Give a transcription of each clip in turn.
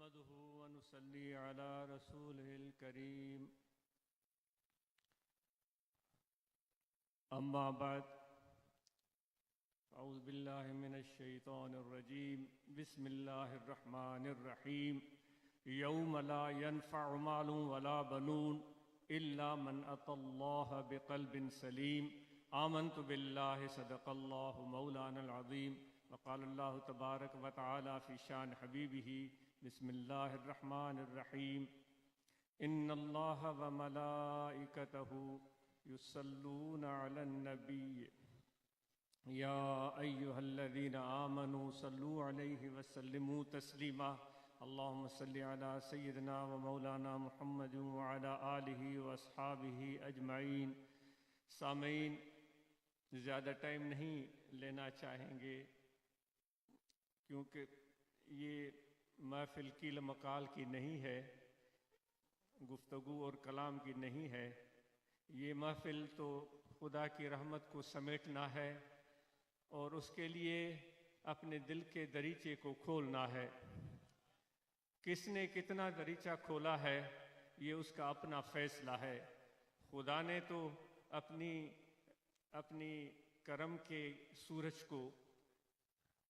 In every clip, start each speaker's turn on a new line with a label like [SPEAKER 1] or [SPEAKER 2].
[SPEAKER 1] نحمده ونصلي على رسوله الكريم أما بعد أعوذ بالله من الشيطان الرجيم بسم الله الرحمن الرحيم يوم لا ينفع مال ولا بنون إلا من أتى الله بقلب سليم آمنت بالله صدق الله مولانا العظيم وقال الله تبارك وتعالى في شان حبيبه بسم الله الرحمن الرحيم إن الله وملائكته يصلون على النبي يا أيها الذين آمنوا صلوا عليه وسلموا تسليما اللهم صل على سيدنا ومولانا محمد وعلى آله وأصحابه أجمعين. سامعین، زیادہ ٹائم نہیں لینا چاہیں گے کیونکہ یہ محفل کیل مقال کی نہیں ہے، گفتگو اور کلام کی نہیں ہے. یہ محفل تو خدا کی رحمت کو سمیٹنا ہے اور اس کے لیے اپنے دل کے دریچے کو کھولنا ہے. کس نے کتنا دریچہ کھولا ہے یہ اس کا اپنا فیصلہ ہے. خدا نے تو اپنی کرم کے سورج کو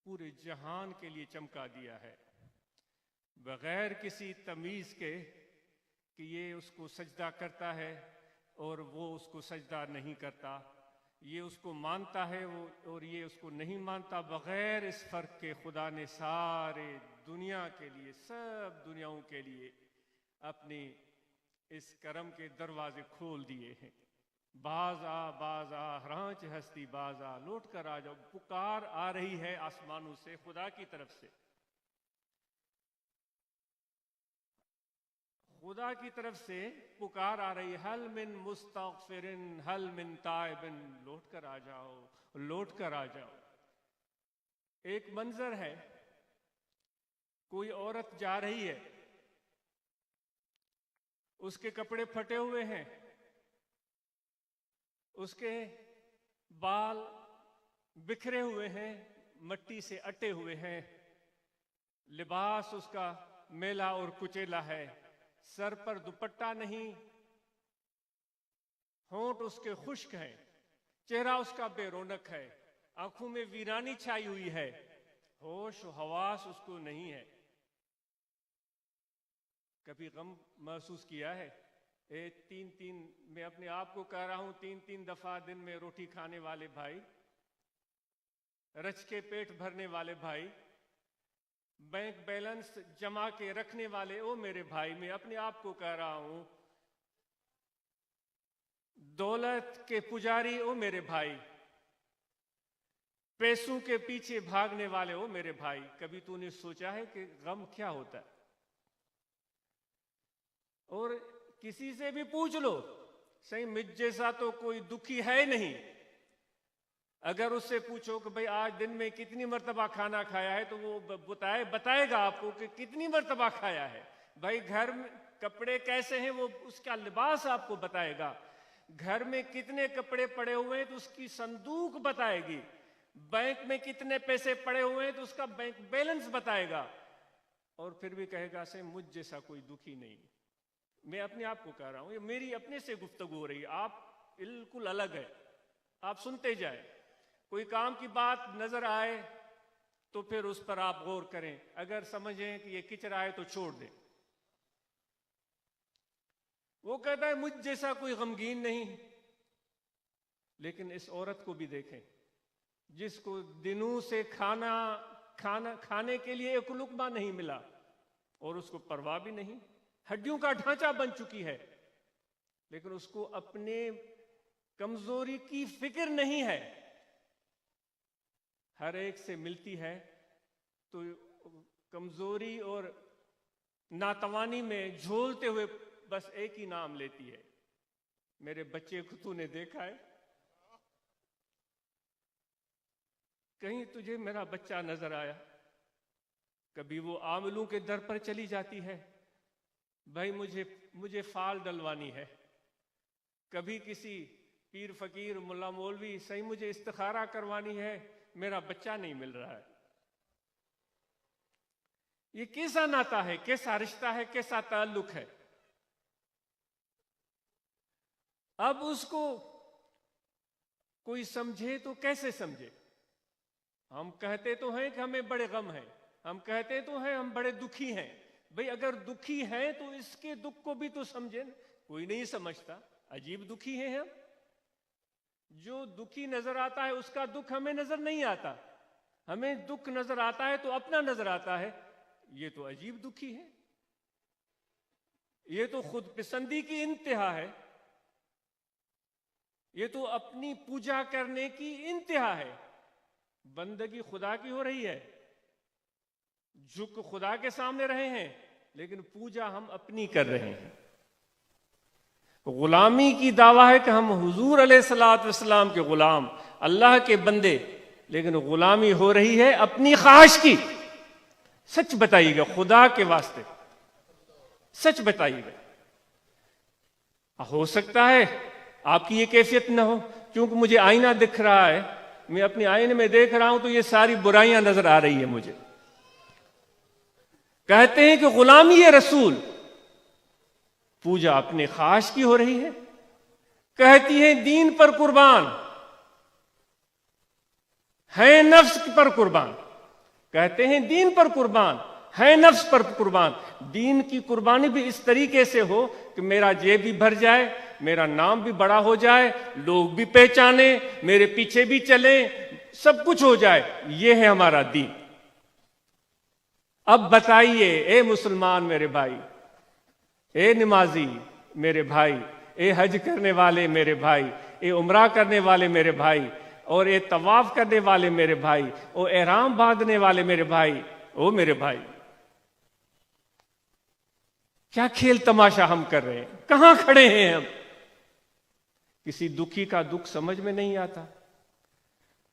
[SPEAKER 1] پورے جہان کے لیے چمکا دیا ہے بغیر کسی تمیز کے کہ یہ اس کو سجدہ کرتا ہے اور وہ اس کو سجدہ نہیں کرتا، یہ اس کو مانتا ہے اور یہ اس کو نہیں مانتا. بغیر اس فرق کے خدا نے سارے دنیا کے لیے، سب دنیاؤں کے لیے اپنی اس کرم کے دروازے کھول دیے ہیں. باز آ رانچ ہستی باز آ، لوٹ کر آ جاؤ. پکار آ رہی ہے آسمانوں سے، خدا کی طرف سے، خدا کی طرف سے پکار آ رہی ہے. حل من مستغفر حل من تائب، لوٹ کر آ جاؤ، لوٹ کر آ جاؤ. ایک منظر ہے، کوئی عورت جا رہی ہے، اس کے کپڑے پھٹے ہوئے ہیں، اس کے بال بکھرے ہوئے ہیں، مٹی سے اٹے ہوئے ہیں، لباس اس کا میلا اور کچیلا ہے، سر پر دوپٹہ نہیں، ہونٹ اس کے خشک ہے، چہرہ اس کا بے رونق ہے، آنکھوں میں ویرانی چھائی ہوئی ہے، ہوش و حواس اس کو نہیں ہے. کبھی غم محسوس کیا ہے؟ میں اپنے آپ کو کہہ رہا ہوں، 3 دفعہ دن میں روٹی کھانے والے بھائی، رچ کے پیٹ بھرنے والے بھائی، بینک بیلنس جمع کے رکھنے والے او میرے بھائی، میں اپنے آپ کو کہہ رہا ہوں، دولت کے پجاری او میرے بھائی، پیسوں کے پیچھے بھاگنے والے او میرے بھائی. کبھی تو نے سوچا ہے کہ غم کیا ہوتا ہے؟ اور کسی سے بھی پوچھ لو، صحیح مجھ جیسا تو کوئی دکھی ہے نہیں. اگر اس سے پوچھو کہ بھئی آج دن میں کتنی مرتبہ کھانا کھایا ہے تو وہ بتائے گا آپ کو کہ کتنی مرتبہ کھایا ہے. بھائی گھر میں کپڑے کیسے ہیں وہ اس کا لباس آپ کو بتائے گا. گھر میں کتنے کپڑے پڑے ہوئے ہیں تو اس کی صندوق بتائے گی. بینک میں کتنے پیسے پڑے ہوئے ہیں تو اس کا بینک بیلنس بتائے گا. اور پھر بھی کہے گا سے مجھ جیسا کوئی دکھی نہیں. میں اپنے آپ کو کہہ رہا ہوں، یہ میری اپنے سے گفتگو ہو رہی ہے، آپ بالکل الگ ہے. آپ سنتے جائیں، کوئی کام کی بات نظر آئے تو پھر اس پر آپ غور کریں، اگر سمجھیں کہ یہ کچرا ہے تو چھوڑ دیں. وہ کہتا ہے مجھ جیسا کوئی غمگین نہیں. لیکن اس عورت کو بھی دیکھیں جس کو دنوں سے کھانے کے لیے ایک لقمہ نہیں ملا اور اس کو پرواہ بھی نہیں، ہڈیوں کا ڈھانچہ بن چکی ہے، لیکن اس کو اپنے کمزوری کی فکر نہیں ہے. ہر ایک سے ملتی ہے تو کمزوری اور ناتوانی میں جھولتے ہوئے بس ایک ہی نام لیتی ہے، میرے بچے کو تو نے دیکھا ہے؟ کہیں تجھے میرا بچہ نظر آیا؟ کبھی وہ عاملوں کے در پر چلی جاتی ہے، بھائی مجھے فال ڈلوانی ہے. کبھی کسی پیر فقیر ملا مولوی، صحیح مجھے استخارہ کروانی ہے، میرا بچہ نہیں مل رہا ہے. یہ کیسا ناتا ہے، کیسا رشتہ ہے، کیسا تعلق ہے؟ اب اس کو کوئی سمجھے تو کیسے سمجھے؟ ہم کہتے تو ہیں کہ ہمیں بڑے غم ہیں، ہم کہتے تو ہیں ہم بڑے دکھی ہیں. بھئی اگر دکھی ہیں تو اس کے دکھ کو بھی تو سمجھیں. کوئی نہیں سمجھتا، عجیب دکھی ہیں ہم. جو دکھی نظر آتا ہے اس کا دکھ ہمیں نظر نہیں آتا. ہمیں دکھ نظر آتا ہے تو اپنا نظر آتا ہے. یہ تو عجیب دکھی ہے، یہ تو خود پسندی کی انتہا ہے، یہ تو اپنی پوجا کرنے کی انتہا ہے. بندگی خدا کی ہو رہی ہے، جھک خدا کے سامنے رہے ہیں، لیکن پوجا ہم اپنی کر رہے ہیں. غلامی کی دعویٰ ہے کہ ہم حضور علیہ الصلوۃ والسلام کے غلام، اللہ کے بندے، لیکن غلامی ہو رہی ہے اپنی خواہش کی. سچ بتائیے گا خدا کے واسطے، سچ بتائیے گا. ہو سکتا ہے آپ کی یہ کیفیت نہ ہو، کیونکہ مجھے آئینہ دکھ رہا ہے، میں اپنے آئینے میں دیکھ رہا ہوں تو یہ ساری برائیاں نظر آ رہی ہیں مجھے. کہتے ہیں کہ غلامی رسول، پوجا اپنے خواہش کی ہو رہی ہے. کہتی ہے دین پر قربان، ہے نفس پر قربان. کہتے ہیں دین پر قربان، ہے نفس پر قربان. دین کی قربانی بھی اس طریقے سے ہو کہ میرا جیب بھی بھر جائے، میرا نام بھی بڑا ہو جائے، لوگ بھی پہچانے، میرے پیچھے بھی چلیں، سب کچھ ہو جائے. یہ ہے ہمارا دین. اب بتائیے اے مسلمان میرے بھائی، اے نمازی میرے بھائی، اے حج کرنے والے میرے بھائی، اے عمرہ کرنے والے میرے بھائی، اور اے طواف کرنے والے میرے بھائی، او احرام باندھنے والے میرے بھائی، او میرے بھائی، کیا کھیل تماشا ہم کر رہے ہیں؟ کہاں کھڑے ہیں ہم؟ کسی دکھی کا دکھ سمجھ میں نہیں آتا.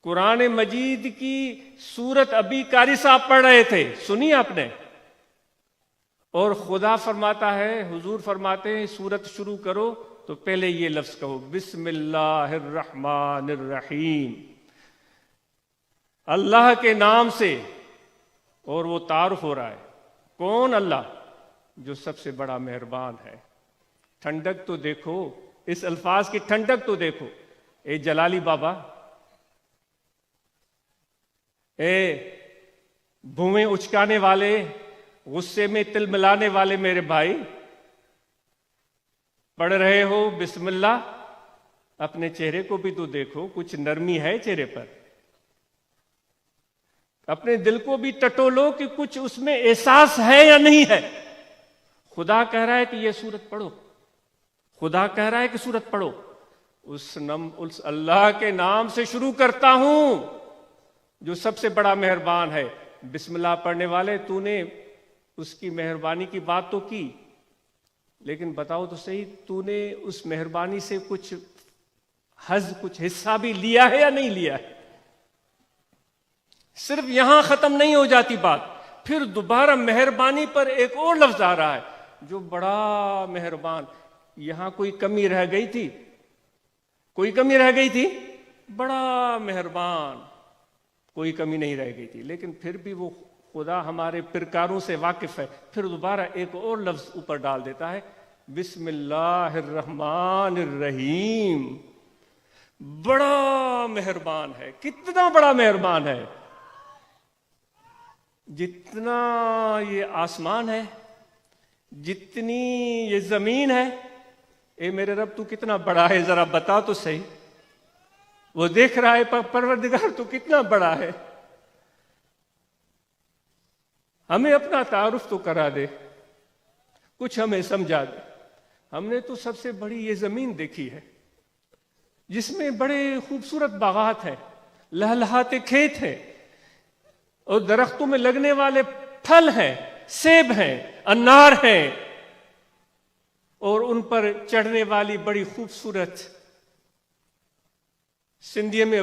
[SPEAKER 1] قرآن مجید کی سورت ابھی قاری صاحب پڑھ رہے تھے، سنی آپ نے؟ اور خدا فرماتا ہے، حضور فرماتے ہیں سورت شروع کرو تو پہلے یہ لفظ کہو، بسم اللہ الرحمن الرحیم. اللہ کے نام سے. اور وہ تعارف ہو رہا ہے. کون؟ اللہ، جو سب سے بڑا مہربان ہے. ٹھنڈک تو دیکھو، اس الفاظ کی ٹھنڈک تو دیکھو. اے جلالی بابا، اے بھویں اچکانے والے، غصے میں تل ملانے والے میرے بھائی، پڑھ رہے ہو بسم اللہ، اپنے چہرے کو بھی تو دیکھو، کچھ نرمی ہے چہرے پر. اپنے دل کو بھی ٹٹولو کہ کچھ اس میں احساس ہے یا نہیں ہے. خدا کہہ رہا ہے کہ یہ سورت پڑھو، خدا کہہ رہا ہے کہ سورت پڑھو. اس اللہ کے نام سے شروع کرتا ہوں جو سب سے بڑا مہربان ہے. بسم اللہ پڑھنے والے، تو نے اس کی مہربانی کی بات تو کی، لیکن بتاؤ تو صحیح، تو نے اس مہربانی سے کچھ حظ، کچھ حصہ بھی لیا ہے یا نہیں لیا ہے؟ صرف یہاں ختم نہیں ہو جاتی بات، پھر دوبارہ مہربانی پر ایک اور لفظ آ رہا ہے، جو بڑا مہربان. یہاں کوئی کمی رہ گئی تھی؟ کوئی کمی رہ گئی تھی؟ بڑا مہربان، کوئی کمی نہیں رہ گئی تھی. لیکن پھر بھی وہ خدا ہمارے پرکاروں سے واقف ہے. پھر دوبارہ ایک اور لفظ اوپر ڈال دیتا ہے، بسم اللہ الرحمن الرحیم. بڑا مہربان ہے. کتنا بڑا مہربان ہے؟ جتنا یہ آسمان ہے، جتنی یہ زمین ہے، اے میرے رب تو کتنا بڑا ہے، ذرا بتا تو صحیح. وہ دیکھ رہا ہے پروردگار تو کتنا بڑا ہے. ہمیں اپنا تعارف تو کرا دے، کچھ ہمیں سمجھا دے. ہم نے تو سب سے بڑی یہ زمین دیکھی ہے جس میں بڑے خوبصورت باغات ہیں، لہلہاتے کھیت ہیں، اور درختوں میں لگنے والے پھل ہیں، سیب ہیں، انار ہیں، اور ان پر چڑھنے والی بڑی خوبصورت، سندھی میں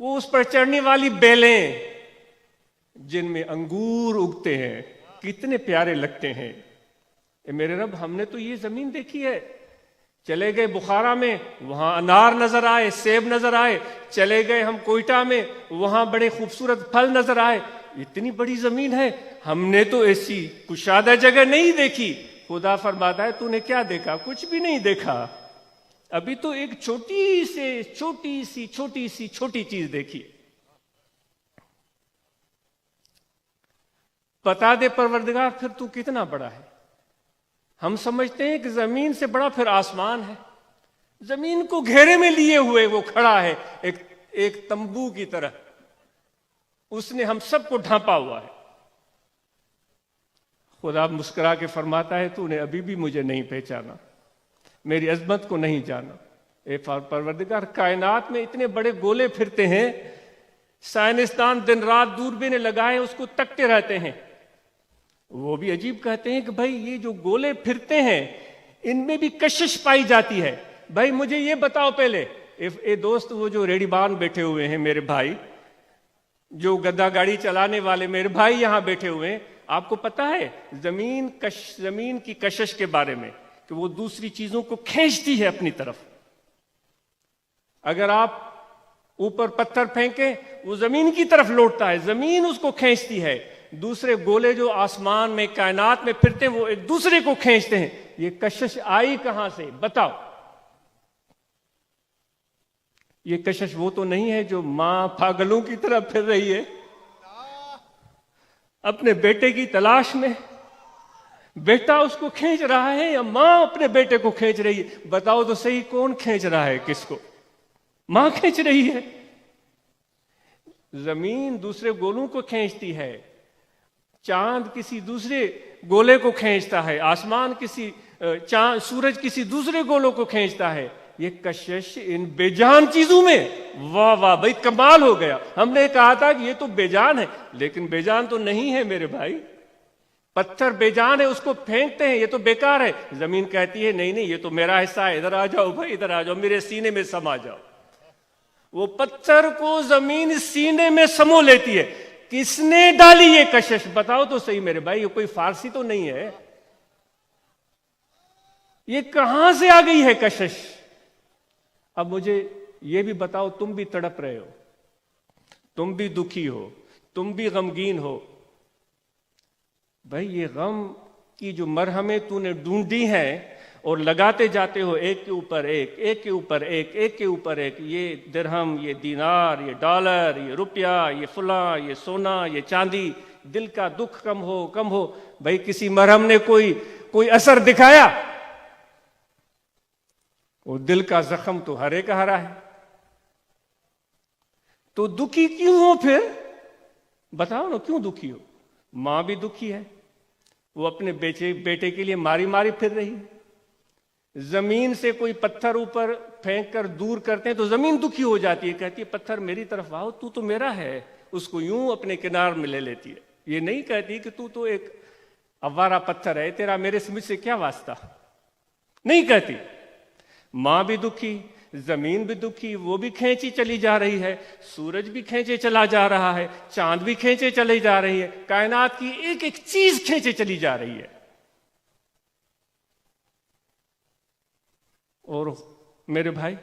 [SPEAKER 1] وہ اس پر چڑھنے والی بیلیں جن میں انگور اگتے ہیں، کتنے پیارے لگتے ہیں. اے میرے رب، ہم نے تو یہ زمین دیکھی ہے چلے گئے بخارا میں، وہاں انار نظر آئے، سیب نظر آئے. چلے گئے ہم کوئٹہ میں، وہاں بڑے خوبصورت پھل نظر آئے. اتنی بڑی زمین ہے، ہم نے تو ایسی کشادہ جگہ نہیں دیکھی. خدا فرماتا ہے تو نے کیا دیکھا؟ کچھ بھی نہیں دیکھا، ابھی تو ایک چھوٹی سی چیز دیکھی. بتا دے پروردگار پھر تو کتنا بڑا ہے. ہم سمجھتے ہیں کہ زمین سے بڑا پھر آسمان ہے. زمین کو گھیرے میں لیے ہوئے وہ کھڑا ہے ایک تمبو کی طرح، اس نے ہم سب کو ڈھانپا ہوا ہے. خدا مسکرا کے فرماتا ہے تو نے ابھی بھی مجھے نہیں پہچانا، میری عظمت کو نہیں جانا. اے پروردگار، کائنات میں اتنے بڑے گولے پھرتے ہیں، سائنسدان دن رات دوربینیں لگائے اس کو تکتے رہتے ہیں. وہ بھی عجیب کہتے ہیں کہ بھائی یہ جو گولے پھرتے ہیں ان میں بھی کشش پائی جاتی ہے. بھائی مجھے یہ بتاؤ پہلے، اے دوست، وہ جو ریڈی بان بیٹھے ہوئے ہیں میرے بھائی، جو گدا گاڑی چلانے والے میرے بھائی یہاں بیٹھے ہوئے ہیں، آپ کو پتا ہے زمین کی کشش کے بارے میں کہ وہ دوسری چیزوں کو کھینچتی ہے اپنی طرف. اگر آپ اوپر پتھر پھینکیں وہ زمین کی طرف لوٹتا ہے، زمین اس کو کھینچتی ہے. دوسرے گولے جو آسمان میں کائنات میں پھرتے ہیں وہ ایک دوسرے کو کھینچتے ہیں. یہ کشش آئی کہاں سے؟ بتاؤ. یہ کشش وہ تو نہیں ہے جو ماں پاگلوں کی طرح پھر رہی ہے اپنے بیٹے کی تلاش میں. بیٹا اس کو کھینچ رہا ہے یا ماں اپنے بیٹے کو کھینچ رہی ہے؟ بتاؤ تو صحیح، کون کھینچ رہا ہے کس کو؟ ماں کھینچ رہی ہے. زمین دوسرے گولوں کو کھینچتی ہے، چاند کسی دوسرے گولے کو کھینچتا ہے، آسمان سورج کسی دوسرے گولوں کو کھینچتا ہے. یہ کشش ان بے جان چیزوں میں، واہ واہ بھائی کمال ہو گیا. ہم نے کہا تھا کہ یہ تو بے جان ہے، لیکن بے جان تو نہیں ہے میرے بھائی. پتھر بے جان ہے، اس کو پھینکتے ہیں، یہ تو بیکار ہے. زمین کہتی ہے نہیں یہ تو میرا حصہ ہے، ادھر آ جاؤ بھائی، ادھر آ جاؤ، میرے سینے میں سما جاؤ. وہ پتھر کو زمین سینے میں سمو لیتی ہے. کس نے ڈالی یہ کشش؟ بتاؤ تو صحیح میرے بھائی. یہ کوئی فارسی تو نہیں ہے، یہ کہاں سے آ گئی ہے کشش؟ اب مجھے یہ بھی بتاؤ، تم بھی تڑپ رہے ہو، تم بھی دکھی ہو، تم بھی غمگین ہو. بھائی یہ غم کی جو مرہمیں تو نے ڈھونڈی ہیں اور لگاتے جاتے ہو ایک کے اوپر ایک، ایک کے اوپر ایک، ایک کے اوپر ایک، یہ درہم، یہ دینار، یہ ڈالر، یہ روپیہ، یہ فلاں، یہ سونا، یہ چاندی، دل کا دکھ کم ہو. بھائی کسی مرہم نے کوئی اثر دکھایا؟ وہ دل کا زخم تو ہرے کا ہرا ہے. تو دکھی کیوں ہو پھر؟ بتاؤ نا کیوں دکھی ہو؟ ماں بھی دکھی ہے، وہ اپنے بیٹے کے لیے ماری پھر رہی ہے. زمین سے کوئی پتھر اوپر پھینک کر دور کرتے ہیں تو زمین دکھی ہو جاتی ہے، کہتی ہے پتھر میری طرف آؤ، تو میرا ہے. اس کو یوں اپنے کنار میں لے لیتی ہے. یہ نہیں کہتی کہ تو ایک اوارا پتھر ہے، تیرا مجھ سے کیا واسطہ، نہیں کہتی. ماں بھی دکھی، زمین بھی دکھی، وہ بھی کھینچی چلی جا رہی ہے، سورج بھی کھینچے چلا جا رہا ہے، چاند بھی کھینچے چلی جا رہی ہے، کائنات کی ایک ایک چیز کھینچے چلی جا رہی ہے. اور میرے بھائی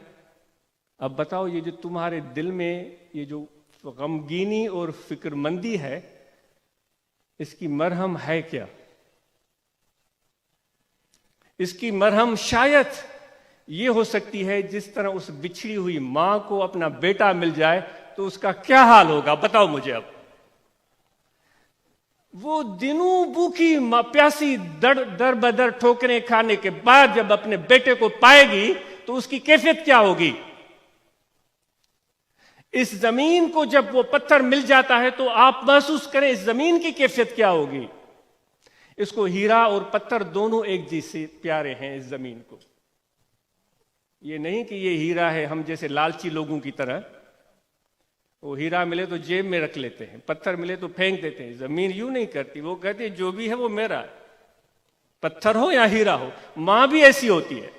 [SPEAKER 1] اب بتاؤ، یہ جو تمہارے دل میں یہ جو غمگینی اور فکر مندی ہے، اس کی مرہم ہے کیا؟ اس کی مرہم شاید یہ ہو سکتی ہے جس طرح اس بچھڑی ہوئی ماں کو اپنا بیٹا مل جائے تو اس کا کیا حال ہوگا؟ بتاؤ مجھے. اب وہ دنوں بھوکی پیاسی در بدر ٹھوکریں کھانے کے بعد جب اپنے بیٹے کو پائے گی تو اس کی کیفیت کیا ہوگی؟ اس زمین کو جب وہ پتھر مل جاتا ہے تو آپ محسوس کریں اس زمین کی کیفیت کیا ہوگی. اس کو ہیرا اور پتھر دونوں ایک جیسے پیارے ہیں اس زمین کو. یہ نہیں کہ یہ ہیرا ہے ہم جیسے لالچی لوگوں کی طرح، وہ ہیرا ملے تو جیب میں رکھ لیتے ہیں، پتھر ملے تو پھینک دیتے ہیں. زمین یوں نہیں کرتی، وہ کہتی ہے جو بھی ہے وہ میرا ہے، پتھر ہو یا ہیرا ہو. ماں بھی ایسی ہوتی ہے.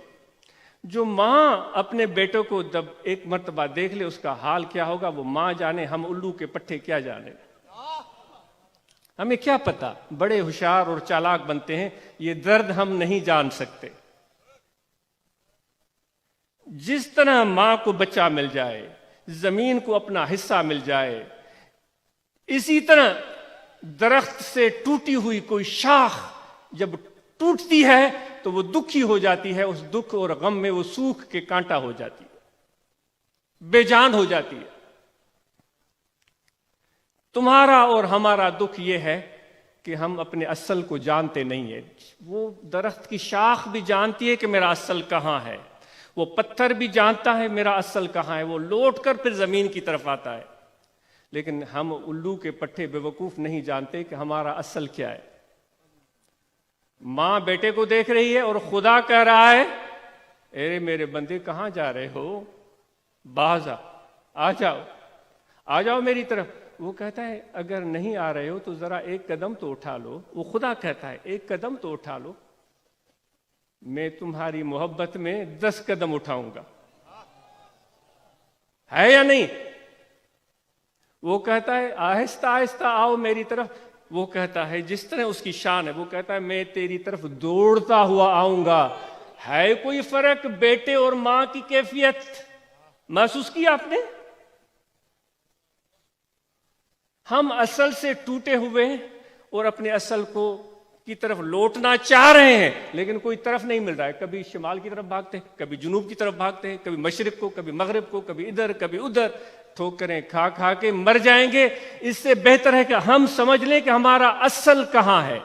[SPEAKER 1] جو ماں اپنے بیٹوں کو جب ایک مرتبہ دیکھ لے اس کا حال کیا ہوگا وہ ماں جانے، ہم الو کے پٹھے کیا جانے. ہمیں کیا پتا، بڑے ہوشیار اور چالاک بنتے ہیں، یہ درد ہم نہیں جان سکتے. جس طرح ماں کو بچہ مل جائے، زمین کو اپنا حصہ مل جائے، اسی طرح درخت سے ٹوٹی ہوئی کوئی شاخ جب ٹوٹتی ہے تو وہ دکھی ہو جاتی ہے، اس دکھ اور غم میں وہ سوکھ کے کانٹا ہو جاتی ہے، بے جان ہو جاتی ہے۔ تمہارا اور ہمارا دکھ یہ ہے کہ ہم اپنے اصل کو جانتے نہیں ہیں۔ وہ درخت کی شاخ بھی جانتی ہے کہ میرا اصل کہاں ہے، وہ پتھر بھی جانتا ہے میرا اصل کہاں ہے، وہ لوٹ کر پھر زمین کی طرف آتا ہے، لیکن ہم الو کے پٹھے بے وقوف نہیں جانتے کہ ہمارا اصل کیا ہے۔ ماں بیٹے کو دیکھ رہی ہے اور خدا کہہ رہا ہے، اے میرے بندے کہاں جا رہے ہو، باز آ جاؤ، آ جاؤ میری طرف۔ وہ کہتا ہے اگر نہیں آ رہے ہو تو ذرا ایک قدم تو اٹھا لو۔ وہ خدا کہتا ہے ایک قدم تو اٹھا لو، میں تمہاری محبت میں 10 قدم اٹھاؤں گا، ہے یا نہیں؟ وہ کہتا ہے آہستہ آہستہ آؤ میری طرف۔ وہ کہتا ہے جس طرح اس کی شان ہے، وہ کہتا ہے میں تیری طرف دوڑتا ہوا آؤں گا۔ ہے کوئی فرق بیٹے اور ماں کی کیفیت محسوس کی آپ نے؟ ہم اصل سے ٹوٹے ہوئے اور اپنے اصل کو کی طرف لوٹنا چاہ رہے ہیں، لیکن کوئی طرف نہیں مل رہا ہے۔ کبھی شمال کی طرف بھاگتے ہیں، کبھی جنوب کی طرف بھاگتے ہیں، کبھی مشرق کو، کبھی مغرب کو، کبھی ادھر کبھی ادھر، ٹھوکریں کھا کھا کے مر جائیں گے۔ اس سے بہتر ہے کہ ہم سمجھ لیں کہ ہمارا اصل کہاں ہے،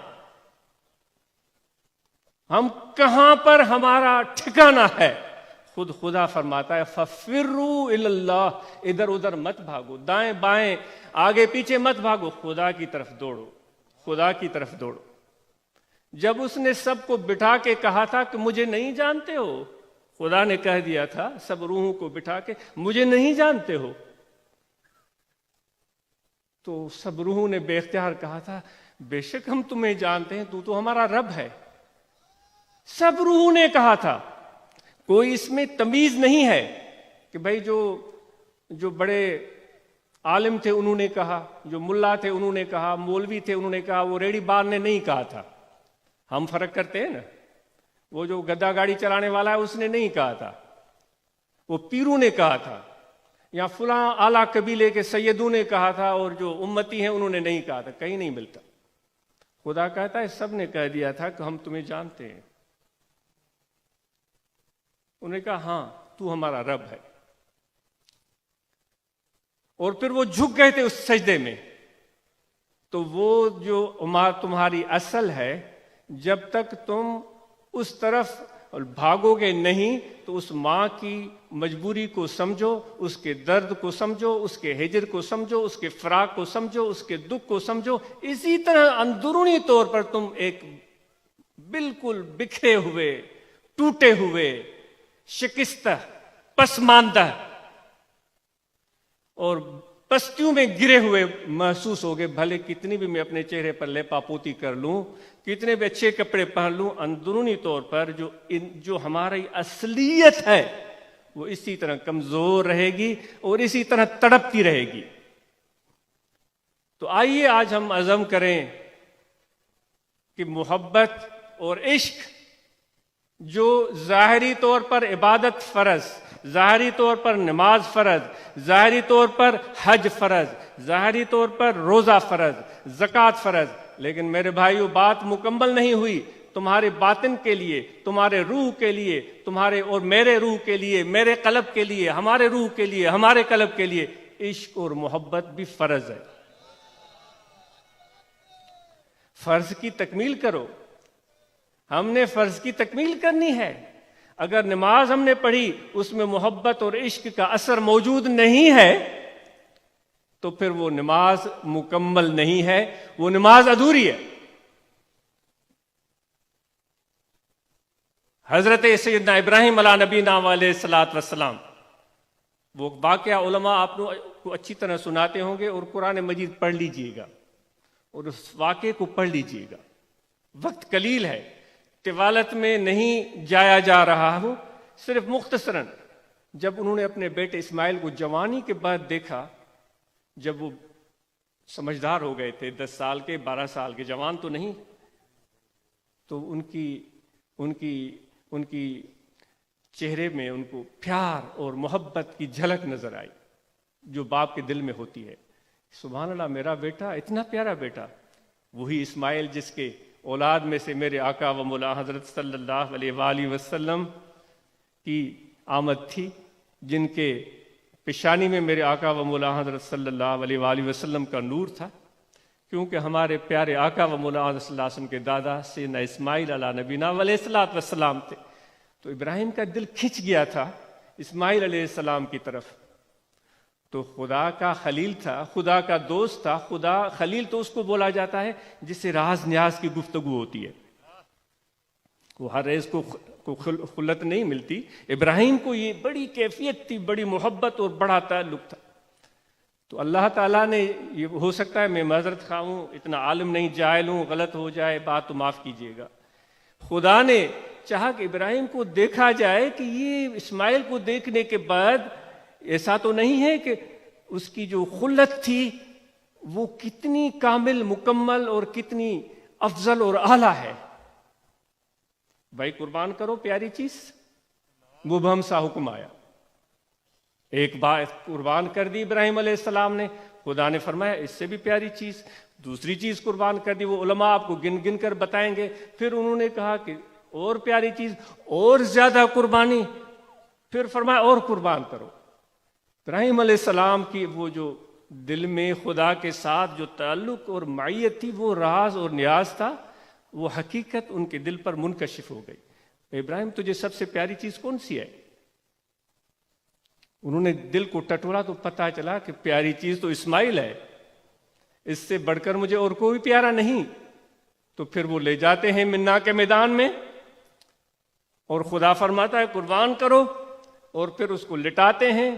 [SPEAKER 1] ہم کہاں پر ہمارا ٹھکانہ ہے۔ خود خدا فرماتا ہے فَفِرُّوا إِلَى اللَّهِ، ادھر ادھر مت بھاگو، دائیں بائیں آگے پیچھے مت بھاگو، خدا کی طرف دوڑو، خدا کی طرف دوڑو۔ جب اس نے سب کو بٹھا کے کہا تھا کہ مجھے نہیں جانتے ہو، خدا نے کہہ دیا تھا سب روحوں کو بٹھا کے مجھے نہیں جانتے ہو، تو سب روحوں نے بے اختیار کہا تھا بے شک ہم تمہیں جانتے ہیں، تو ہمارا رب ہے۔ سب روحوں نے کہا تھا، کوئی اس میں تمیز نہیں ہے کہ بھائی جو بڑے عالم تھے انہوں نے کہا، جو ملا تھے انہوں نے کہا، مولوی تھے انہوں نے کہا، وہ ریڑی بار نے نہیں کہا تھا۔ ہم فرق کرتے ہیں نا، وہ جو گدا گاڑی چلانے والا ہے اس نے نہیں کہا تھا، وہ پیروں نے کہا تھا، یا فلاں اعلیٰ قبیلے کے سیدوں نے کہا تھا، اور جو امتی ہیں انہوں نے نہیں کہا تھا، کہیں نہیں ملتا۔ خدا کہتا ہے سب نے کہہ دیا تھا کہ ہم تمہیں جانتے ہیں۔ انہوں نے کہا ہاں تو ہمارا رب ہے، اور پھر وہ جھک گئے تھے اس سجدے میں۔ تو وہ جو تمہاری اصل ہے، جب تک تم اس طرف بھاگو گے نہیں تو اس ماں کی مجبوری کو سمجھو، اس کے درد کو سمجھو، اس کے ہجر کو سمجھو، اس کے فراق کو سمجھو، اس کے دکھ کو سمجھو۔ اسی طرح اندرونی طور پر تم ایک بالکل بکھرے ہوئے، ٹوٹے ہوئے، شکستہ، پسماندہ اور پستیوں میں گرے ہوئے محسوس ہوگے۔ بھلے کتنی بھی میں اپنے چہرے پر لیپا پوتی کر لوں، کتنے بھی اچھے کپڑے پہن لوں، اندرونی طور پر جو ہماری اصلیت ہے وہ اسی طرح کمزور رہے گی اور اسی طرح تڑپتی رہے گی۔ تو آئیے آج ہم عزم کریں کہ محبت اور عشق جو ظاہری طور پر عبادت فرض، ظاہری طور پر نماز فرض، ظاہری طور پر حج فرض، ظاہری طور پر روزہ فرض، زکوٰۃ فرض، لیکن میرے بھائیو بات مکمل نہیں ہوئی۔ تمہارے باطن کے لیے، تمہارے روح کے لیے، تمہارے اور میرے روح کے لیے، میرے قلب کے لیے، ہمارے روح کے لیے، ہمارے قلب کے لیے عشق اور محبت بھی فرض ہے۔ فرض کی تکمیل کرو، ہم نے فرض کی تکمیل کرنی ہے۔ اگر نماز ہم نے پڑھی اس میں محبت اور عشق کا اثر موجود نہیں ہے تو پھر وہ نماز مکمل نہیں ہے، وہ نماز ادھوری ہے۔ حضرت سیدنا ابراہیم علیہ نبینا علیہ الصلوۃ والسلام، وہ واقعہ علماء آپ کو اچھی طرح سناتے ہوں گے، اور قرآن مجید پڑھ لیجئے گا اور اس واقعے کو پڑھ لیجئے گا۔ وقت قلیل ہے، طوالت میں نہیں جایا جا رہا ہوں، صرف مختصراً جب انہوں نے اپنے بیٹے اسماعیل کو جوانی کے بعد دیکھا، جب وہ سمجھدار ہو گئے تھے، 10 سال کے، 12 سال کے، جوان تو نہیں، تو ان کی چہرے میں ان کو پیار اور محبت کی جھلک نظر آئی جو باپ کے دل میں ہوتی ہے. سبحان اللہ، میرا بیٹا اتنا پیارا بیٹا، وہی اسماعیل جس کے اولاد میں سے میرے آقا و مولا حضرت صلی اللہ علیہ وآلہ وسلم کی آمد تھی، جن کے پیشانی میں میرے آقا و مولا حضرت صلی اللہ علیہ وآلہ وسلم کا نور تھا، کیونکہ ہمارے پیارے آقا و مولا حضرت صلی اللہ علیہ وسلم کے دادا سیدنا اسماعیل علیہ نبینا علیہ الصلوۃ والسلام تھے. تو ابراہیم کا دل کھنچ گیا تھا اسماعیل علیہ السلام کی طرف. تو خدا کا خلیل تھا، خدا کا دوست تھا. خدا خلیل تو اس کو بولا جاتا ہے جس سے راز نیاز کی گفتگو ہوتی ہے. وہ ہر ایز کو خلت نہیں ملتی. ابراہیم کو یہ بڑی کیفیت تھی، بڑی محبت اور بڑا تعلق تھا. تو اللہ تعالیٰ نے، یہ ہو سکتا ہے میں معذرت خواہ ہوں، اتنا عالم نہیں، جاہل ہوں، غلط ہو جائے بات تو معاف کیجیے گا. خدا نے چاہا کہ ابراہیم کو دیکھا جائے کہ یہ اسماعیل کو دیکھنے کے بعد ایسا تو نہیں ہے کہ اس کی جو خلت تھی وہ کتنی کامل، مکمل اور کتنی افضل اور اعلیٰ ہے. بھائی قربان کرو پیاری چیز. مبہم سا حکم آیا، ایک بات قربان کر دی ابراہیم علیہ السلام نے. خدا نے فرمایا اس سے بھی پیاری چیز دوسری چیز قربان کر دی. وہ علماء آپ کو گن گن کر بتائیں گے. پھر انہوں نے کہا کہ اور پیاری چیز، اور زیادہ قربانی. پھر فرمایا اور قربان کرو. ابراہیم علیہ السلام کی وہ جو دل میں خدا کے ساتھ جو تعلق اور معیت تھی، وہ راز اور نیاز تھا، وہ حقیقت ان کے دل پر منکشف ہو گئی. ابراہیم تجھے سب سے پیاری چیز کون سی ہے؟ انہوں نے دل کو ٹٹولا تو پتہ چلا کہ پیاری چیز تو اسماعیل ہے، اس سے بڑھ کر مجھے اور کوئی پیارا نہیں. تو پھر وہ لے جاتے ہیں منا کے میدان میں اور خدا فرماتا ہے قربان کرو، اور پھر اس کو لٹاتے ہیں.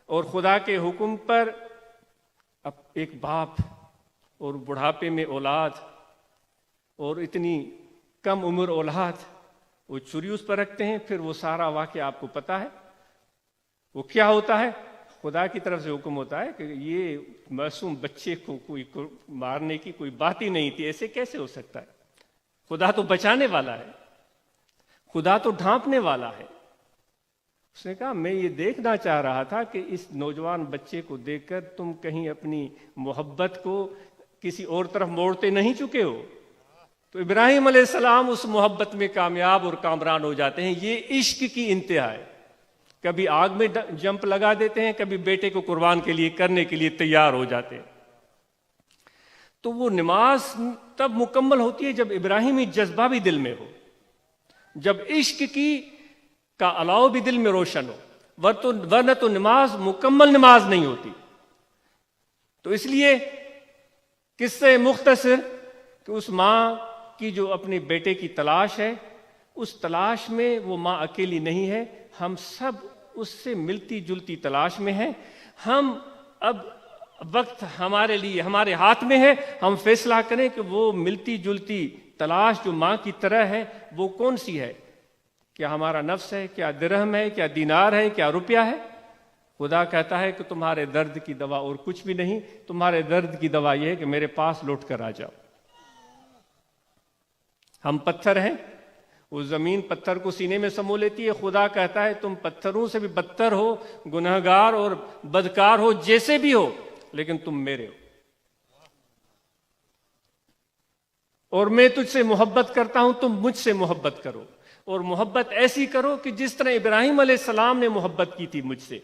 [SPEAKER 1] اور خدا کے حکم پر اب ایک باپ اور بڑھاپے میں اولاد اور اتنی کم عمر اولاد، وہ چھری اس پر رکھتے ہیں. پھر وہ سارا واقعہ آپ کو پتا ہے. وہ کیا ہوتا ہے؟ خدا کی طرف سے حکم ہوتا ہے کہ یہ معصوم بچے کو کوئی مارنے کی کوئی بات ہی نہیں تھی، ایسے کیسے ہو سکتا ہے؟ خدا تو بچانے والا ہے، خدا تو ڈھانپنے والا ہے. اس نے کہا میں یہ دیکھنا چاہ رہا تھا کہ اس نوجوان بچے کو دیکھ کر تم کہیں اپنی محبت کو کسی اور طرف موڑتے نہیں چکے ہو. تو ابراہیم علیہ السلام اس محبت میں کامیاب اور کامران ہو جاتے ہیں. یہ عشق کی انتہا ہے. کبھی آگ میں جمپ لگا دیتے ہیں، کبھی بیٹے کو قربان کے لیے کرنے کے لیے تیار ہو جاتے ہیں. تو وہ نماز تب مکمل ہوتی ہے جب ابراہیمی جذبہ بھی دل میں ہو، جب عشق کی کا الاؤ بھی دل میں روشن ہو، ورنہ تو نماز مکمل نماز نہیں ہوتی. تو اس لیے قصے مختصر کہ اس ماں کی جو اپنے بیٹے کی تلاش ہے، اس تلاش میں وہ ماں اکیلی نہیں ہے، ہم سب اس سے ملتی جلتی تلاش میں ہیں. ہم اب وقت ہمارے لیے ہمارے ہاتھ میں ہے، ہم فیصلہ کریں کہ وہ ملتی جلتی تلاش جو ماں کی طرح ہے وہ کون سی ہے. کیا ہمارا نفس ہے؟ کیا درہم ہے؟ کیا دینار ہے؟ کیا روپیہ ہے؟ خدا کہتا ہے کہ تمہارے درد کی دوا اور کچھ بھی نہیں، تمہارے درد کی دوا یہ ہے کہ میرے پاس لوٹ کر آ جاؤ. ہم پتھر ہیں، وہ زمین پتھر کو سینے میں سمو لیتی ہے. خدا کہتا ہے تم پتھروں سے بھی بدتر ہو، گنہگار اور بدکار ہو، جیسے بھی ہو، لیکن تم میرے ہو. اور میں تجھ سے محبت کرتا ہوں، تم مجھ سے محبت کرو. اور محبت ایسی کرو کہ جس طرح ابراہیم علیہ السلام نے محبت کی تھی مجھ سے.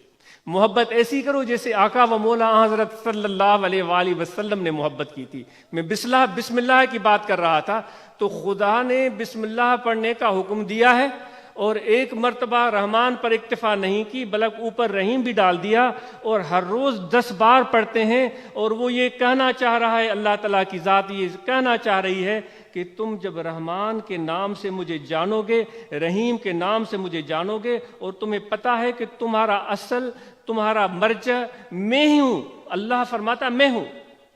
[SPEAKER 1] محبت ایسی کرو جیسے آقا و مولا حضرت صلی اللہ علیہ وآلہ وسلم نے محبت کی تھی. میں بسم اللہ کی بات کر رہا تھا تو خدا نے بسم اللہ پڑھنے کا حکم دیا ہے، اور ایک مرتبہ رحمان پر اکتفا نہیں کی بلکہ اوپر رحیم بھی ڈال دیا، اور ہر روز 10 بار پڑھتے ہیں. اور وہ یہ کہنا چاہ رہا ہے، اللہ تعالیٰ کی ذات یہ کہنا چاہ رہی ہے کہ تم جب رحمان کے نام سے مجھے جانو گے، رحیم کے نام سے مجھے جانو گے، اور تمہیں پتہ ہے کہ تمہارا اصل، تمہارا مرجع میں ہی ہوں. اللہ فرماتا میں ہوں،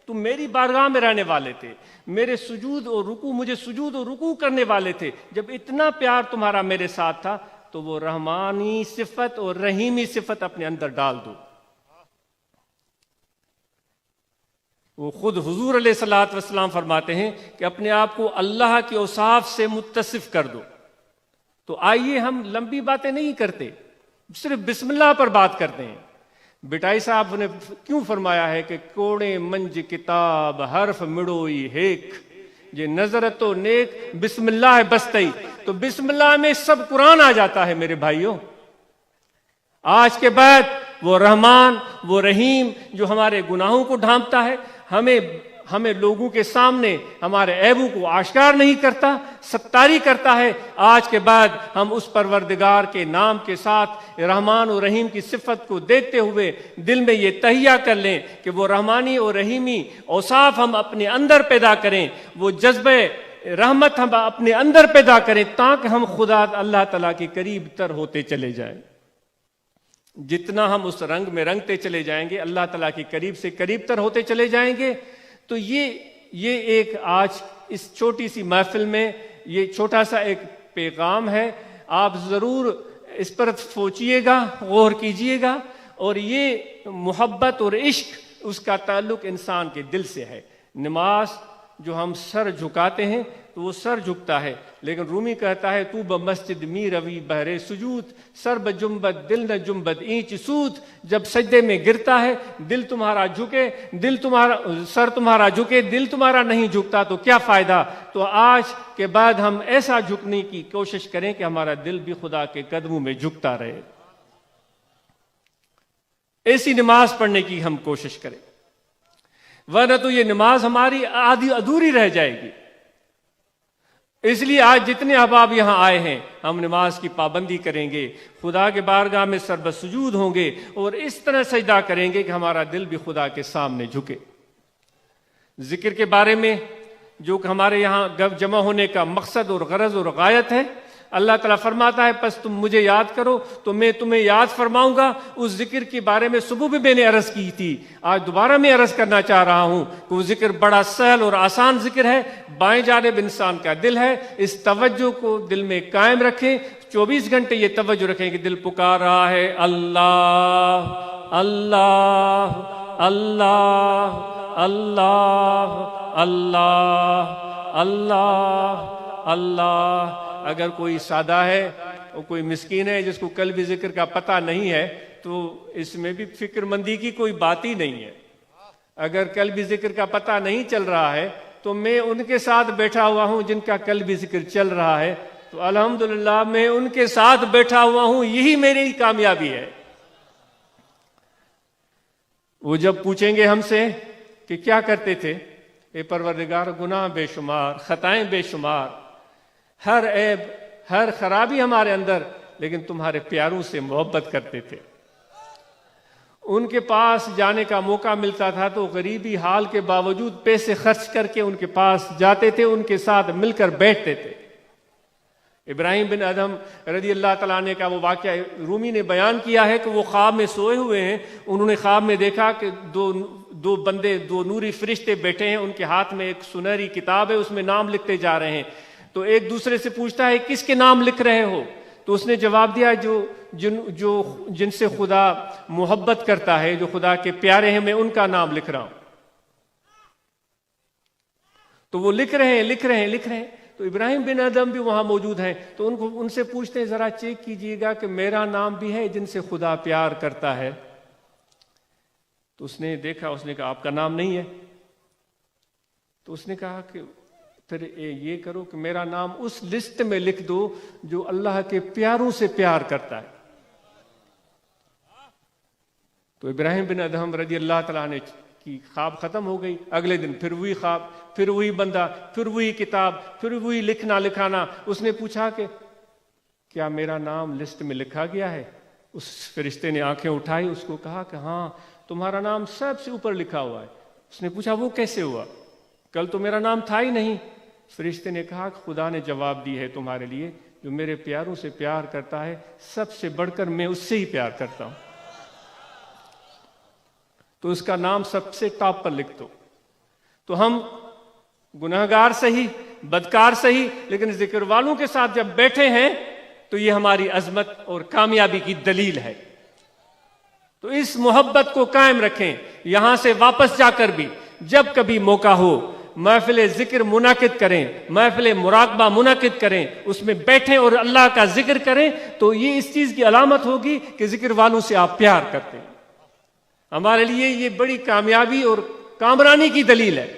[SPEAKER 1] تم میری بارگاہ میں رہنے والے تھے، میرے سجود اور رکوع، مجھے سجود اور رکوع کرنے والے تھے. جب اتنا پیار تمہارا میرے ساتھ تھا تو وہ رحمانی صفت اور رحیمی صفت اپنے اندر ڈال دو. وہ خود حضور علیہ الصلوۃ والسلام فرماتے ہیں کہ اپنے آپ کو اللہ کے اوصاف سے متصف کر دو. تو آئیے ہم لمبی باتیں نہیں کرتے، صرف بسم اللہ پر بات کرتے ہیں۔ بٹائی صاحب نے کیوں فرمایا ہے کہ کوڑے منج کتاب حرف مڑوئی ہیک، یہ نظرت و نیک بسم اللہ بستئی، تو بسم اللہ میں سب قرآن آ جاتا ہے میرے بھائیوں۔ آج کے بعد وہ رحمان وہ رحیم جو ہمارے گناہوں کو ڈھانپتا ہے، ہمیں لوگوں کے سامنے ہمارے عیبوں کو آشکار نہیں کرتا، ستاری کرتا ہے، آج کے بعد ہم اس پروردگار کے نام کے ساتھ رحمان و رحیم کی صفت کو دیکھتے ہوئے دل میں یہ تہیہ کر لیں کہ وہ رحمانی اور رحیمی اوصاف ہم اپنے اندر پیدا کریں، وہ جذبہ رحمت ہم اپنے اندر پیدا کریں، تاکہ ہم خدا اللہ تعالیٰ کے قریب تر ہوتے چلے جائیں۔ جتنا ہم اس رنگ میں رنگتے چلے جائیں گے، اللہ تعالیٰ کے قریب سے قریب تر ہوتے چلے جائیں گے۔ تو یہ ایک آج اس چھوٹی سی محفل میں یہ چھوٹا سا ایک پیغام ہے، آپ ضرور اس پر سوچئے گا، غور کیجئے گا، اور یہ محبت اور عشق اس کا تعلق انسان کے دل سے ہے۔ نماز جو ہم سر جھکاتے ہیں تو وہ سر جھکتا ہے، لیکن رومی کہتا ہے تو بمسجد می روی بہرے سجود، سر بجنبت دل نہ جنبت اینچ سود، جب سجدے میں گرتا ہے دل تمہارا جھکے، سر تمہارا جھکے، دل تمہارا نہیں جھکتا تو کیا فائدہ؟ تو آج کے بعد ہم ایسا جھکنے کی کوشش کریں کہ ہمارا دل بھی خدا کے قدموں میں جھکتا رہے، ایسی نماز پڑھنے کی ہم کوشش کریں، ورنہ تو یہ نماز ہماری آدھی ادھوری رہ جائے گی۔ اس لیے آج جتنے احباب یہاں آئے ہیں ہم نماز کی پابندی کریں گے، خدا کے بارگاہ میں سر بسجود ہوں گے اور اس طرح سجدہ کریں گے کہ ہمارا دل بھی خدا کے سامنے جھکے۔ ذکر کے بارے میں جو کہ ہمارے یہاں جمع ہونے کا مقصد اور غرض اور غایت ہے، اللہ تعالیٰ فرماتا ہے پس تم مجھے یاد کرو تو میں تمہیں یاد فرماؤں گا۔ اس ذکر کے بارے میں صبح بھی میں نے عرض کی تھی، آج دوبارہ میں عرض کرنا چاہ رہا ہوں کہ وہ ذکر بڑا سہل اور آسان ذکر ہے، بائیں جانب انسان کا دل ہے، اس توجہ کو دل میں قائم رکھیں، 24 گھنٹے یہ توجہ رکھیں کہ دل پکار رہا ہے اللہ اللہ اللہ اللہ اللہ اللہ اللہ۔ اگر کوئی سادہ ہے اور کوئی مسکین ہے جس کو قلبی ذکر کا پتہ نہیں ہے تو اس میں بھی فکر مندی کی کوئی بات ہی نہیں ہے۔ اگر قلبی ذکر کا پتہ نہیں چل رہا ہے تو میں ان کے ساتھ بیٹھا ہوا ہوں جن کا قلبی ذکر چل رہا ہے، تو الحمدللہ میں ان کے ساتھ بیٹھا ہوا ہوں، یہی میری کامیابی ہے۔ وہ جب پوچھیں گے ہم سے کہ کیا کرتے تھے، اے پروردگار گناہ بے شمار، خطائیں بے شمار، ہر عیب ہر خرابی ہمارے اندر، لیکن تمہارے پیاروں سے محبت کرتے تھے۔ ان کے پاس جانے کا موقع ملتا تھا تو غریبی حال کے باوجود پیسے خرچ کر کے ان کے پاس جاتے تھے، ان کے ساتھ مل کر بیٹھتے تھے۔ ابراہیم بن ادہم رضی اللہ تعالیٰ عنہ کا وہ واقعہ رومی نے بیان کیا ہے کہ وہ خواب میں سوئے ہوئے ہیں، انہوں نے خواب میں دیکھا کہ دو بندے، دو نوری فرشتے بیٹھے ہیں، ان کے ہاتھ میں ایک سنہری کتاب ہے، اس میں نام لکھتے جا رہے ہیں۔ تو ایک دوسرے سے پوچھتا ہے کس کے نام لکھ رہے ہو؟ تو اس نے جواب دیا جن سے خدا محبت کرتا ہے، جو خدا کے پیارے ہیں، میں ان کا نام لکھ رہا ہوں۔ تو وہ لکھ رہے ہیں۔ تو ابراہیم بن ادہم بھی وہاں موجود ہیں، تو ان سے پوچھتے ہیں ذرا چیک کیجئے گا کہ میرا نام بھی ہے جن سے خدا پیار کرتا ہے؟ تو اس نے دیکھا، اس نے کہا آپ کا نام نہیں ہے۔ تو اس نے کہا کہ پھر یہ کرو کہ میرا نام اس لسٹ میں لکھ دو جو اللہ کے پیاروں سے پیار کرتا ہے۔ تو ابراہیم بن ادہم رضی اللہ تعالیٰ عنہ کی خواب ختم ہو گئی۔ اگلے دن پھر وہی خواب، پھر وہی بندہ، پھر وہی کتاب، پھر وہی لکھنا لکھانا۔ اس نے پوچھا کہ کیا میرا نام لسٹ میں لکھا گیا ہے؟ اس فرشتے نے آنکھیں اٹھائی، اس کو کہا کہ ہاں تمہارا نام سب سے اوپر لکھا ہوا ہے۔ اس نے پوچھا وہ کیسے ہوا؟ کل تو میرا نام تھا ہی نہیں۔ فرشتے نے کہا کہ خدا نے جواب دی ہے تمہارے لیے، جو میرے پیاروں سے پیار کرتا ہے سب سے بڑھ کر میں اس سے ہی پیار کرتا ہوں، تو اس کا نام سب سے ٹاپ پر لکھ دو۔ تو ہم گناہگار صحیح، بدکار صحیح، لیکن ذکر والوں کے ساتھ جب بیٹھے ہیں تو یہ ہماری عظمت اور کامیابی کی دلیل ہے۔ تو اس محبت کو قائم رکھیں، یہاں سے واپس جا کر بھی جب کبھی موقع ہو محفل ذکر منعقد کریں، محفل مراقبہ منعقد کریں، اس میں بیٹھیں اور اللہ کا ذکر کریں، تو یہ اس چیز کی علامت ہوگی کہ ذکر والوں سے آپ پیار کرتے ہیں۔ ہمارے لیے یہ بڑی کامیابی اور کامرانی کی دلیل ہے۔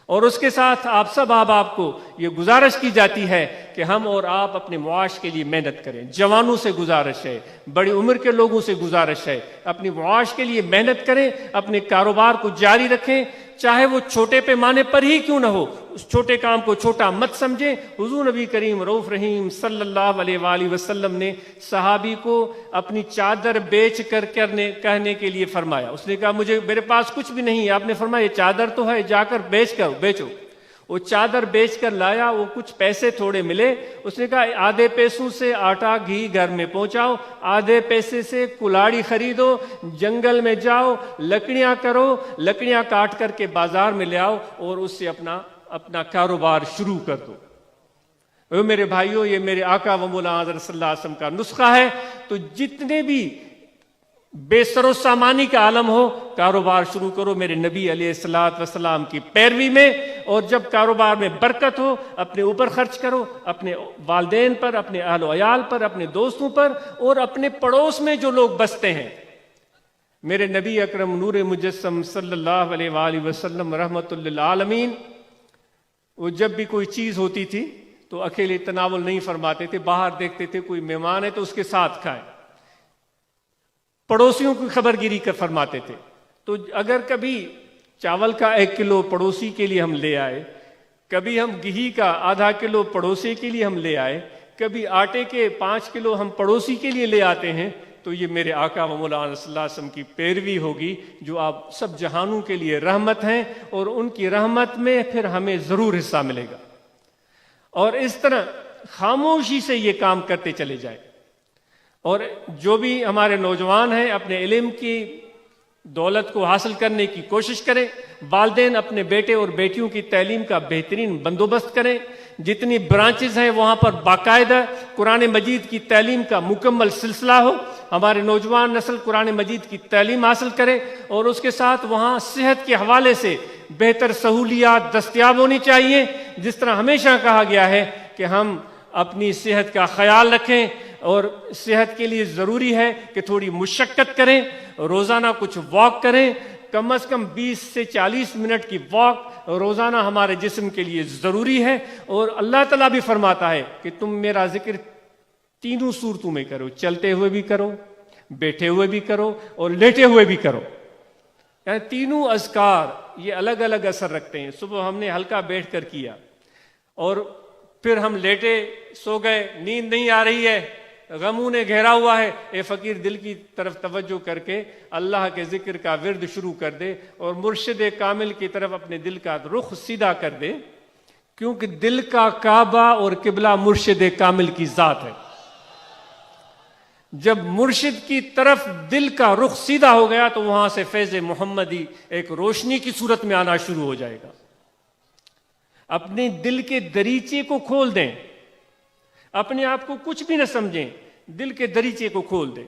[SPEAKER 1] اور اس کے ساتھ آپ سب احباب کو یہ گزارش کی جاتی ہے کہ ہم اور آپ اپنے معاش کے لیے محنت کریں۔ جوانوں سے گزارش ہے، بڑی عمر کے لوگوں سے گزارش ہے، اپنی معاش کے لیے محنت کریں، اپنے کاروبار کو جاری رکھیں، چاہے وہ چھوٹے پیمانے پر ہی کیوں نہ ہو، اس چھوٹے کام کو چھوٹا مت سمجھیں۔ حضور نبی کریم رؤوف رحیم صلی اللہ علیہ وآلہ وسلم نے صحابی کو اپنی چادر بیچ کر کہنے کے لیے فرمایا۔ اس نے کہا میرے پاس کچھ بھی نہیں ہے، آپ نے فرمایا یہ چادر تو ہے، جا کر بیچو۔ وہ چادر بیچ کر لایا، وہ کچھ پیسے تھوڑے ملے، اس نے کہا آدھے پیسوں سے آٹا گھی گھر میں پہنچاؤ، آدھے پیسے سے کلاڑی خریدو، جنگل میں جاؤ، لکڑیاں کرو، لکڑیاں کاٹ کر کے بازار میں لے آؤ اور اس سے اپنا کاروبار شروع کر دو۔ اے میرے بھائیوں، یہ میرے آقا و مولا حضرت صلی اللہ علیہ وسلم کا نسخہ ہے۔ تو جتنے بھی بے سر و سامانی کا عالم ہو، کاروبار شروع کرو میرے نبی علیہ الصلوۃ والسلام کی پیروی میں، اور جب کاروبار میں برکت ہو اپنے اوپر خرچ کرو، اپنے والدین پر، اپنے اہل و عیال پر، اپنے دوستوں پر، اور اپنے پڑوس میں جو لوگ بستے ہیں۔ میرے نبی اکرم نور مجسم صلی اللہ علیہ وآلہ وسلم رحمت للعالمین، وہ جب بھی کوئی چیز ہوتی تھی تو اکیلے تناول نہیں فرماتے تھے، باہر دیکھتے تھے کوئی مہمان ہے تو اس کے ساتھ کھائیں، پڑوسیوں کی خبر گیری کر فرماتے تھے۔ تو اگر کبھی چاول کا 1 کلو پڑوسی کے لیے ہم لے آئے، کبھی ہم گھی کا آدھا کلو پڑوسی کے لیے ہم لے آئے، کبھی آٹے کے 5 کلو ہم پڑوسی کے لیے لے آتے ہیں، تو یہ میرے آقا و مولانا صلی اللہ علیہ وسلم کی پیروی ہوگی، جو آپ سب جہانوں کے لیے رحمت ہیں، اور ان کی رحمت میں پھر ہمیں ضرور حصہ ملے گا۔ اور اس طرح خاموشی سے یہ کام کرتے چلے جائیں۔ اور جو بھی ہمارے نوجوان ہیں اپنے علم کی دولت کو حاصل کرنے کی کوشش کریں، والدین اپنے بیٹے اور بیٹیوں کی تعلیم کا بہترین بندوبست کریں، جتنی برانچز ہیں وہاں پر باقاعدہ قرآن مجید کی تعلیم کا مکمل سلسلہ ہو، ہمارے نوجوان نسل قرآن مجید کی تعلیم حاصل کرے، اور اس کے ساتھ وہاں صحت کے حوالے سے بہتر سہولیات دستیاب ہونی چاہیے۔ جس طرح ہمیشہ کہا گیا ہے کہ ہم اپنی صحت کا خیال رکھیں، اور صحت کے لیے ضروری ہے کہ تھوڑی مشقت کریں، روزانہ کچھ واک کریں، کم از کم 20 سے 40 منٹ کی واک روزانہ ہمارے جسم کے لیے ضروری ہے۔ اور اللہ تعالیٰ بھی فرماتا ہے کہ تم میرا ذکر تینوں صورتوں میں کرو، چلتے ہوئے بھی کرو، بیٹھے ہوئے بھی کرو، اور لیٹے ہوئے بھی کرو۔ یعنی تینوں اذکار یہ الگ الگ اثر رکھتے ہیں۔ صبح ہم نے ہلکا بیٹھ کر کیا، اور پھر ہم لیٹے سو گئے، نیند نہیں آ رہی ہے، غموں نے گھیرا ہوا ہے، اے فقیر دل کی طرف توجہ کر کے اللہ کے ذکر کا ورد شروع کر دے، اور مرشد کامل کی طرف اپنے دل کا رخ سیدھا کر دے، کیونکہ دل کا کعبہ اور قبلہ مرشد کامل کی ذات ہے۔ جب مرشد کی طرف دل کا رخ سیدھا ہو گیا تو وہاں سے فیض محمدی ایک روشنی کی صورت میں آنا شروع ہو جائے گا۔ اپنے دل کے دریچے کو کھول دیں، اپنے آپ کو کچھ بھی نہ سمجھیں، دل کے دریچے کو کھول دیں۔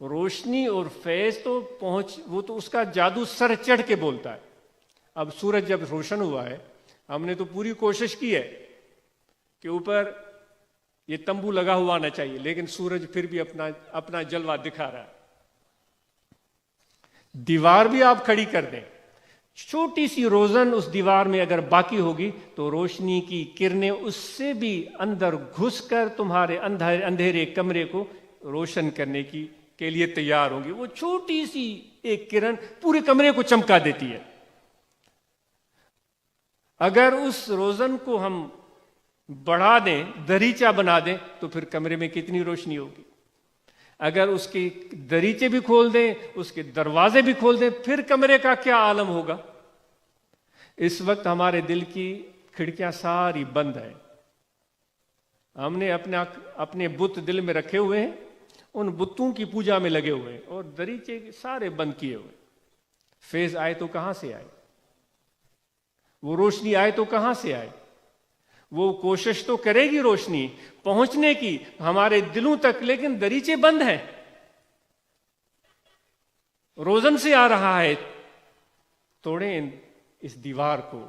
[SPEAKER 1] روشنی اور فیض تو وہ تو اس کا جادو سر چڑھ کے بولتا ہے۔ اب سورج جب روشن ہوا ہے، ہم نے تو پوری کوشش کی ہے کہ اوپر یہ تمبو لگا ہوا نہ چاہیے، لیکن سورج پھر بھی اپنا جلوہ دکھا رہا ہے۔ دیوار بھی آپ کھڑی کر دیں، چھوٹی سی روزن اس دیوار میں اگر باقی ہوگی تو روشنی کی کرنیں اس سے بھی اندر گھس کر تمہارے اندھیرے کمرے کو روشن کرنے کے لیے تیار ہوں گی۔ وہ چھوٹی سی ایک کرن پورے کمرے کو چمکا دیتی ہے۔ اگر اس روزن کو ہم بڑھا دیں، دریچہ بنا دیں، تو پھر کمرے میں کتنی روشنی ہوگی۔ اگر اس کے دریچے بھی کھول دیں، اس کے دروازے بھی کھول دیں، پھر کمرے کا کیا عالم ہوگا۔ اس وقت ہمارے دل کی کھڑکیاں ساری بند ہیں، ہم نے اپنے بت دل میں رکھے ہوئے ہیں، ان بتوں کی پوجا میں لگے ہوئے ہیں، اور دریچے سارے بند کیے ہوئے۔ فیض آئے تو کہاں سے آئے، وہ روشنی آئے تو کہاں سے آئے۔ وہ کوشش تو کرے گی روشنی پہنچنے کی ہمارے دلوں تک، لیکن دریچے بند ہیں، روزن سے آ رہا ہے۔ توڑیں اس دیوار کو،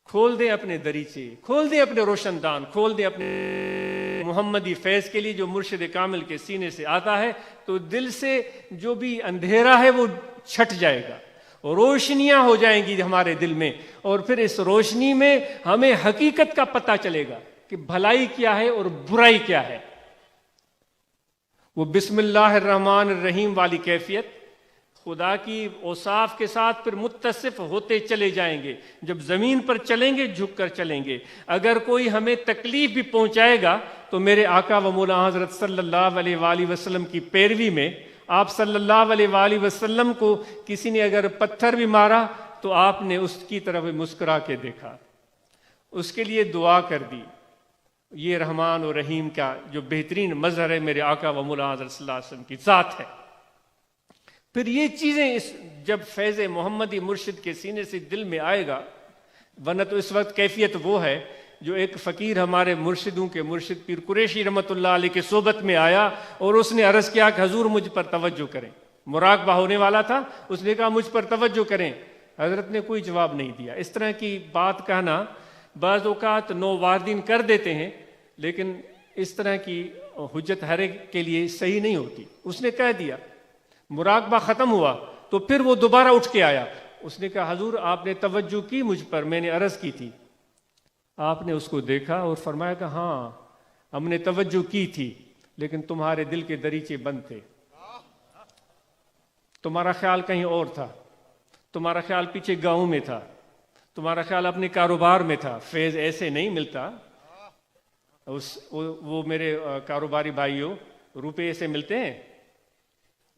[SPEAKER 1] کھول دیں اپنے دریچے، کھول دیں اپنے روشن دان، کھول دیں اپنے محمدی فیض کے لیے جو مرشد کامل کے سینے سے آتا ہے، تو دل سے جو بھی اندھیرا ہے وہ چھٹ جائے گا، روشنیاں ہو جائیں گی ہمارے دل میں، اور پھر اس روشنی میں ہمیں حقیقت کا پتہ چلے گا کہ بھلائی کیا ہے اور برائی کیا ہے۔ وہ بسم اللہ الرحمن الرحیم والی کیفیت خدا کی اوصاف کے ساتھ پھر متصف ہوتے چلے جائیں گے۔ جب زمین پر چلیں گے جھک کر چلیں گے۔ اگر کوئی ہمیں تکلیف بھی پہنچائے گا تو میرے آقا و مولا حضرت صلی اللہ علیہ وآلہ وسلم کی پیروی میں، آپ صلی اللہ علیہ وآلہ وسلم کو کسی نے اگر پتھر بھی مارا تو آپ نے اس کی طرف مسکرا کے دیکھا، اس کے لیے دعا کر دی۔ یہ رحمان و رحیم کا جو بہترین مظہر ہے میرے آقا و مولا حضرت صلی اللہ علیہ وسلم کی ذات ہے۔ پھر یہ چیزیں جب فیض محمدی مرشد کے سینے سے دل میں آئے گا، ورنہ تو اس وقت کیفیت وہ ہے جو ایک فقیر ہمارے مرشدوں کے مرشد پیر قریشی رحمۃ اللہ علیہ کے صحبت میں آیا اور اس نے عرض کیا کہ حضور مجھ پر توجہ کریں، مراقبہ ہونے والا تھا، اس نے کہا مجھ پر توجہ کریں، حضرت نے کوئی جواب نہیں دیا۔ اس طرح کی بات کہنا بعض اوقات نوواردین کر دیتے ہیں، لیکن اس طرح کی حجت ہر ایک کے لیے صحیح نہیں ہوتی۔ اس نے کہہ دیا، مراقبہ ختم ہوا تو پھر وہ دوبارہ اٹھ کے آیا، اس نے کہا حضور آپ نے توجہ کی مجھ پر، میں نے عرض کی تھی۔ آپ نے اس کو دیکھا اور فرمایا کہ ہاں ہم نے توجہ کی تھی، لیکن تمہارے دل کے دریچے بند تھے، تمہارا خیال کہیں اور تھا، تمہارا خیال پیچھے گاؤں میں تھا، تمہارا خیال اپنے کاروبار میں تھا۔ فیض ایسے نہیں ملتا، وہ میرے کاروباری بھائیوں، روپے ایسے ملتے ہیں؟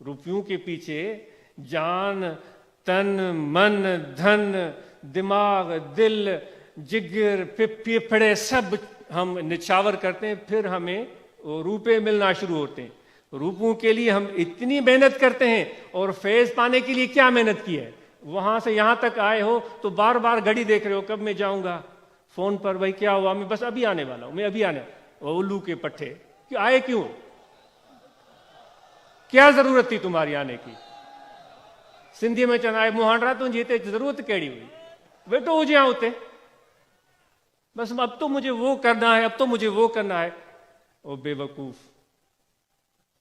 [SPEAKER 1] روپیوں کے پیچھے جان، تن، من، دھن، دماغ، دل، جگر، پھیپھڑے سب ہم نچھاور کرتے ہیں، پھر ہمیں روپے ملنا شروع ہوتے ہیں۔ روپوں کے لیے ہم اتنی محنت کرتے ہیں، اور فیض پانے کے لیے کیا محنت کی ہے؟ وہاں سے یہاں تک آئے ہو تو بار بار گھڑی دیکھ رہے ہو کب میں جاؤں گا، فون پر بھائی کیا ہوا، میں بس ابھی آنے والا ہوں، میں ابھی آنے، الو کے پٹھے کہ آئے کیوں؟ کیا ضرورت تھی تمہاری آنے کی؟ سندھی میں چند آئے مہانڈرا تو جیتے ضرورت کیڑی ہوئی، بیٹو ہو جہاں ہوتے، بس اب تو مجھے وہ کرنا ہے، اب تو مجھے وہ کرنا ہے۔ وہ بے وقوف،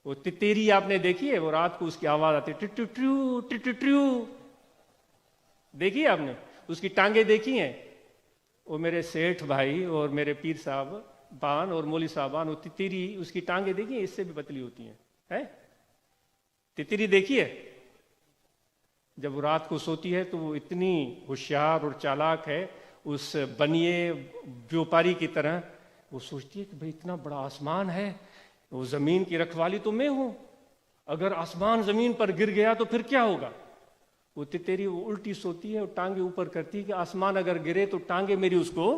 [SPEAKER 1] وہ تیری آپ نے دیکھی ہے؟ وہ رات کو اس کی آواز آتی ٹٹو ٹٹو، دیکھی آپ نے؟ اس کی ٹانگیں دیکھی ہیں؟ وہ میرے سیٹھ بھائی اور میرے پیر صاحب بان اور مولوی صاحبان، وہ تیری اس کی ٹانگیں دیکھی ہیں؟ اس سے بھی پتلی ہوتی ہیں۔ تتری دیکھی ہے؟ جب وہ رات کو سوتی ہے تو وہ اتنی ہوشیار اور چالاک ہے، اس بنیے بیوپاری کی طرح وہ سوچتی ہے کہ بھئی اتنا بڑا آسمان ہے، وہ زمین کی رکھوالی تو میں ہوں، اگر آسمان زمین پر گر گیا تو پھر کیا ہوگا؟ وہ تیری وہ الٹی سوتی ہے اور ٹانگیں اوپر کرتی ہے کہ آسمان اگر گرے تو ٹانگیں میری اس کو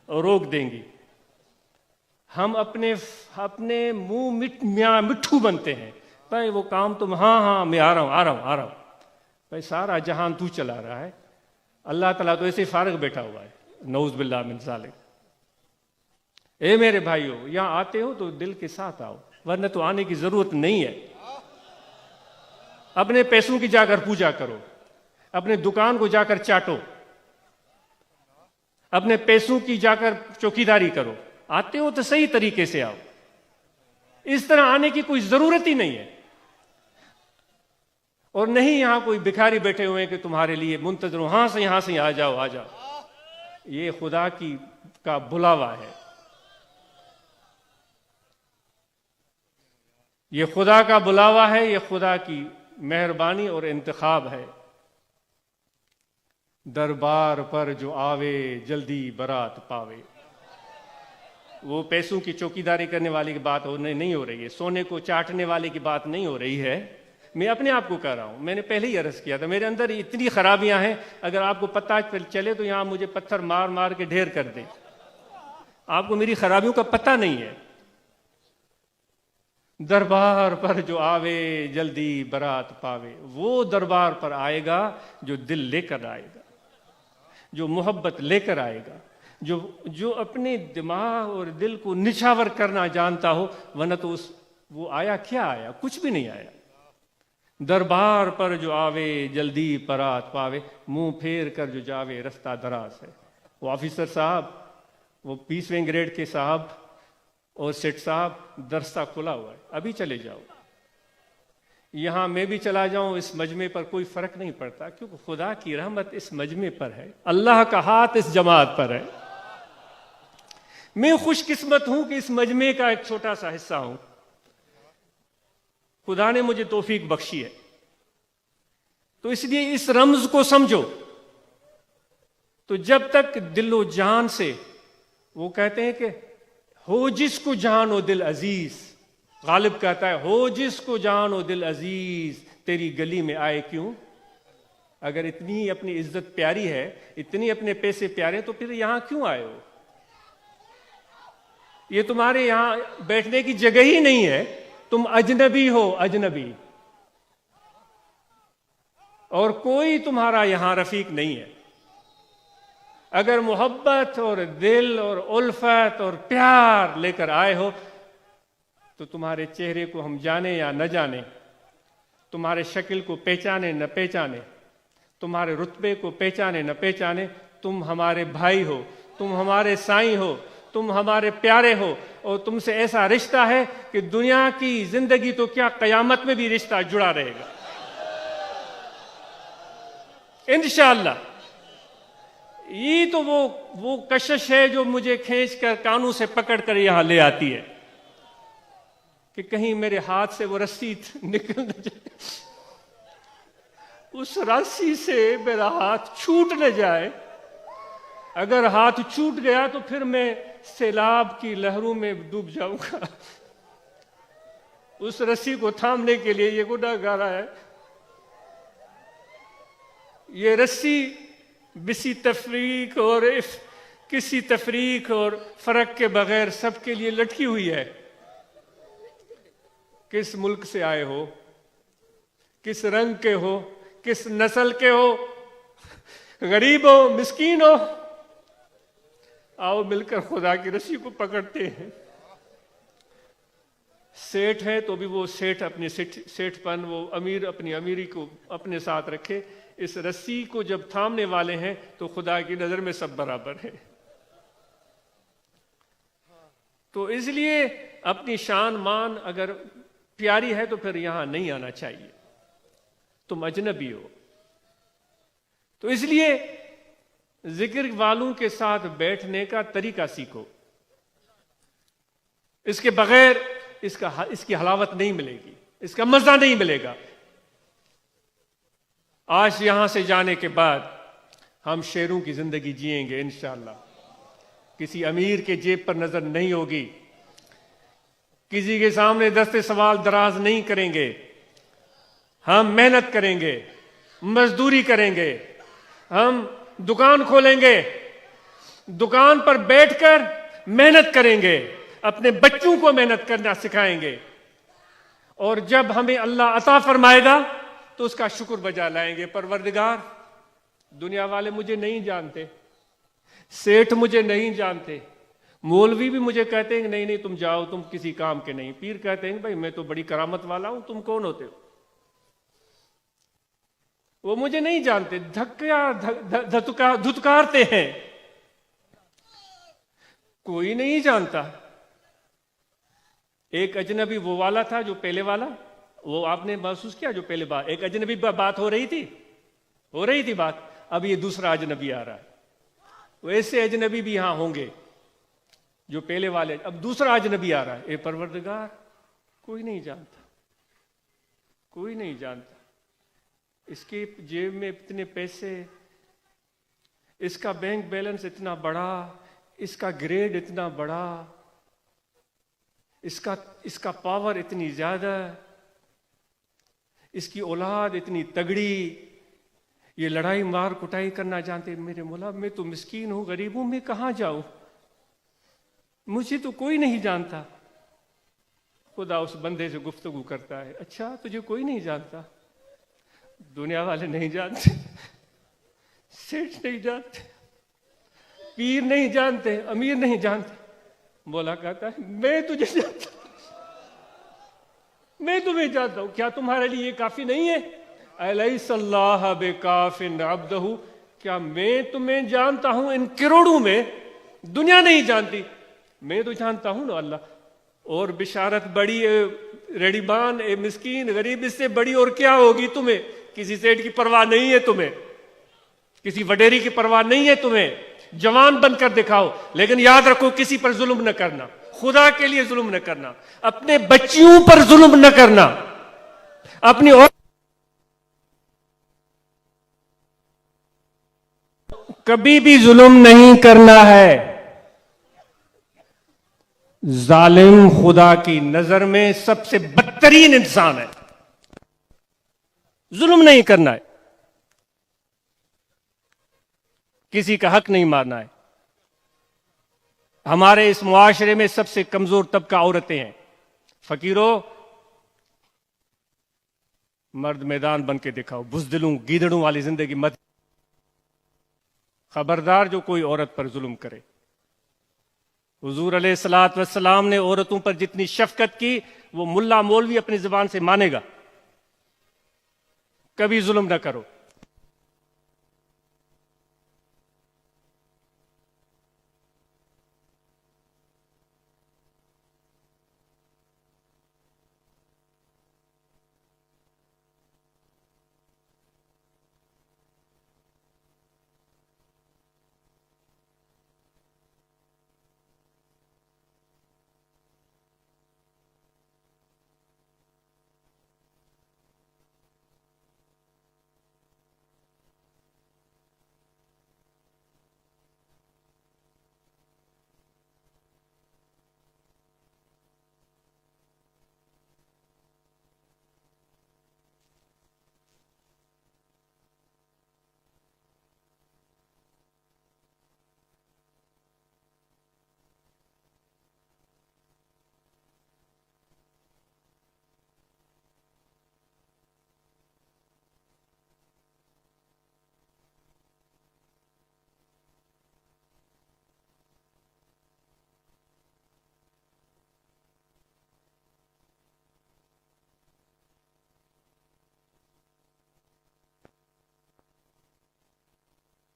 [SPEAKER 1] روک دیں گی۔ ہم اپنے منہ مٹھو بنتے ہیں، بھائی وہ کام تم، ہاں میں آ رہا ہوں، بھائی سارا جہان تو چلا رہا ہے، اللہ تعالیٰ تو ایسے فارغ بیٹھا ہوا ہے، نعوذ باللہ من ذالک۔ اے میرے بھائیو، یہاں آتے ہو تو دل کے ساتھ آؤ، ورنہ تو آنے کی ضرورت نہیں ہے۔ اپنے پیسوں کی جا کر پوجا کرو، اپنے دکان کو جا کر چاٹو، اپنے پیسوں کی جا کر چوکیداری کرو، آتے ہو تو صحیح طریقے سے آؤ، اس طرح آنے کی کوئی ضرورت ہی نہیں ہے۔ اور نہیں یہاں کوئی بھکاری بیٹھے ہوئے ہیں کہ تمہارے لیے منتظر ہوں، ہاں سے یہاں سے آ جاؤ۔ یہ خدا کا بلاوا ہے، یہ خدا کا بلاوا ہے، یہ خدا کی مہربانی اور انتخاب ہے۔ دربار پر جو آوے جلدی برات پاوے۔ وہ پیسوں کی چوکیداری کرنے والی کی بات نہیں ہو رہی ہے، سونے کو چاٹنے والے کی بات نہیں ہو رہی ہے، میں اپنے آپ کو کہہ رہا ہوں۔ میں نے پہلے ہی عرض کیا تھا، میرے اندر اتنی خرابیاں ہیں، اگر آپ کو پتہ چلے تو یہاں مجھے پتھر مار مار کے ڈھیر کر دیں، آپ کو میری خرابیوں کا پتہ نہیں ہے۔ دربار پر جو آوے جلدی برات پاوے، وہ دربار پر آئے گا جو دل لے کر آئے گا، جو محبت لے کر آئے گا، جو اپنے دماغ اور دل کو نچھاور کرنا جانتا ہو، ورنہ تو وہ آیا کیا آیا؟ کچھ بھی نہیں آیا۔ دربار پر جو آوے جلدی برات پاوے، منہ پھیر کر جو جاوے رستہ دراز ہے۔ وہ آفیسر صاحب، وہ 20ویں گریڈ کے صاحب اور سیٹ صاحب، درستہ کھلا ہوا ہے، ابھی چلے جاؤ۔ یہاں میں بھی چلا جاؤں، اس مجمع پر کوئی فرق نہیں پڑتا، کیونکہ خدا کی رحمت اس مجمع پر ہے، اللہ کا ہاتھ اس جماعت پر ہے۔ میں خوش قسمت ہوں کہ اس مجمع کا ایک چھوٹا سا حصہ ہوں، خدا نے مجھے توفیق بخشی ہے۔ تو اس لیے اس رمز کو سمجھو، تو جب تک دل و جان سے، وہ کہتے ہیں کہ ہو جس کو جان و دل عزیز، غالب کہتا ہے ہو جس کو جان و دل عزیز، تیری گلی میں آئے کیوں؟ اگر اتنی اپنی عزت پیاری ہے، اتنی اپنے پیسے پیارے، تو پھر یہاں کیوں آئے ہو؟ یہ تمہارے یہاں بیٹھنے کی جگہ ہی نہیں ہے، تم اجنبی ہو، اجنبی، اور کوئی تمہارا یہاں رفیق نہیں ہے۔ اگر محبت اور دل اور الفت اور پیار لے کر آئے ہو تو تمہارے چہرے کو ہم جانے یا نہ جانے، تمہارے شکل کو پہچانے نہ پہچانے، تمہارے رتبے کو پہچانے نہ پہچانے، تم ہمارے بھائی ہو، تم ہمارے سائیں ہو، تم ہمارے پیارے ہو، اور تم سے ایسا رشتہ ہے کہ دنیا کی زندگی تو کیا، قیامت میں بھی رشتہ جڑا رہے گا انشاءاللہ۔ یہ تو وہ کشش ہے جو مجھے کھینچ کر کانوں سے پکڑ کر یہاں لے آتی ہے کہ کہیں میرے ہاتھ سے وہ رسی نکل نہ جائے، اس رسی سے میرا ہاتھ چھوٹ نہ جائے۔ اگر ہاتھ چھوٹ گیا تو پھر میں سیلاب کی لہروں میں ڈوب جاؤں گا۔ اس رسی کو تھامنے کے لیے یہ گناہ گارا ہے۔ یہ رسی کسی تفریق اور فرق کے بغیر سب کے لیے لٹکی ہوئی ہے۔ کس ملک سے آئے ہو، کس رنگ کے ہو، کس نسل کے ہو، غریب ہو، مسکین ہو، آؤ مل کر خدا کی رسی کو پکڑتے ہیں۔ سیٹ ہے تو بھی وہ سیٹ اپنی سیٹ پن، وہ امیر اپنی امیری کو اپنے ساتھ رکھے۔ اس رسی کو جب تھامنے والے ہیں تو خدا کی نظر میں سب برابر ہے۔ تو اس لیے اپنی شان مان اگر پیاری ہے تو پھر یہاں نہیں آنا چاہیے، تم اجنبی ہو۔ تو اس لیے ذکر والوں کے ساتھ بیٹھنے کا طریقہ سیکھو، اس کے بغیر اس کی حلاوت نہیں ملے گی، اس کا مزہ نہیں ملے گا۔ آج یہاں سے جانے کے بعد ہم شیروں کی زندگی جئیں گے انشاءاللہ، کسی امیر کے جیب پر نظر نہیں ہوگی، کسی کے سامنے دست سوال دراز نہیں کریں گے، ہم محنت کریں گے، مزدوری کریں گے، ہم دکان کھولیں گے، دکان پر بیٹھ کر محنت کریں گے، اپنے بچوں کو محنت کرنا سکھائیں گے، اور جب ہمیں اللہ عطا فرمائے گا تو اس کا شکر بجا لائیں گے۔ پروردگار، دنیا والے مجھے نہیں جانتے، سیٹھ مجھے نہیں جانتے، مولوی بھی مجھے کہتے ہیں کہ نہیں نہیں تم جاؤ، تم کسی کام کے نہیں، پیر کہتے ہیں بھائی میں تو بڑی کرامت والا ہوں، تم کون ہوتے ہو؟ وہ مجھے نہیں جانتے، دھتکارتے ہیں، کوئی نہیں جانتا۔ ایک اجنبی وہ والا تھا جو پہلے والا، وہ آپ نے محسوس کیا جو پہلے بات، ایک اجنبی بات ہو رہی تھی بات، اب یہ دوسرا اجنبی آ رہا ہے۔ وہ ایسے اجنبی بھی یہاں ہوں گے جو پہلے والے، اب دوسرا اجنبی آ رہا ہے۔ اے پروردگار، کوئی نہیں جانتا، کوئی نہیں جانتا، اس کے جیب میں اتنے پیسے، اس کا بینک بیلنس اتنا بڑا، اس کا گریڈ اتنا بڑا، اس کا پاور اتنی زیادہ، اس کی اولاد اتنی تگڑی، یہ لڑائی مار کٹائی کرنا جانتے۔ میرے مولا، میں تو مسکین ہوں، غریب ہوں، میں کہاں جاؤں، مجھے تو کوئی نہیں جانتا۔ خدا اس بندے سے گفتگو کرتا ہے، اچھا تجھے کوئی نہیں جانتا؟ دنیا والے نہیں جانتے، سیٹھ نہیں جانتے، پیر نہیں جانتے، امیر نہیں جانتے۔ مولا کہتا ہے میں تجھے جانتا، میں تمہیں جانتا ہوں، کیا تمہارے لیے یہ کافی نہیں ہے؟ الیس اللہ بکاف عبدہ، کیا میں تمہیں جانتا ہوں ان کروڑوں میں؟ دنیا نہیں جانتی، میں تو جانتا ہوں نا اللہ. اور بشارت بڑی ریڈیبان مسکین غریب، اس سے بڑی اور کیا ہوگی تمہیں؟ کسی سیٹ کی پرواہ نہیں ہے تمہیں، کسی وڈیری کی پرواہ نہیں ہے تمہیں. جوان بن کر دکھاؤ، لیکن یاد رکھو کسی پر ظلم نہ کرنا، خدا کے لیے ظلم نہ کرنا، اپنے بچیوں پر ظلم نہ کرنا، اپنی اور کبھی بھی ظلم نہیں کرنا ہے. ظالم خدا کی نظر میں سب سے بدترین انسان ہے. ظلم نہیں کرنا ہے، کسی کا حق نہیں مارنا ہے. ہمارے اس معاشرے میں سب سے کمزور طبقہ عورتیں ہیں. فقیروں، مرد میدان بن کے دکھاؤ، بزدلوں گیدڑوں والی زندگی مت. خبردار جو کوئی عورت پر ظلم کرے. حضور علیہ الصلوۃ والسلام نے عورتوں پر جتنی شفقت کی وہ ملا مولوی اپنی زبان سے مانے گا. کبھی ظلم نہ کرو.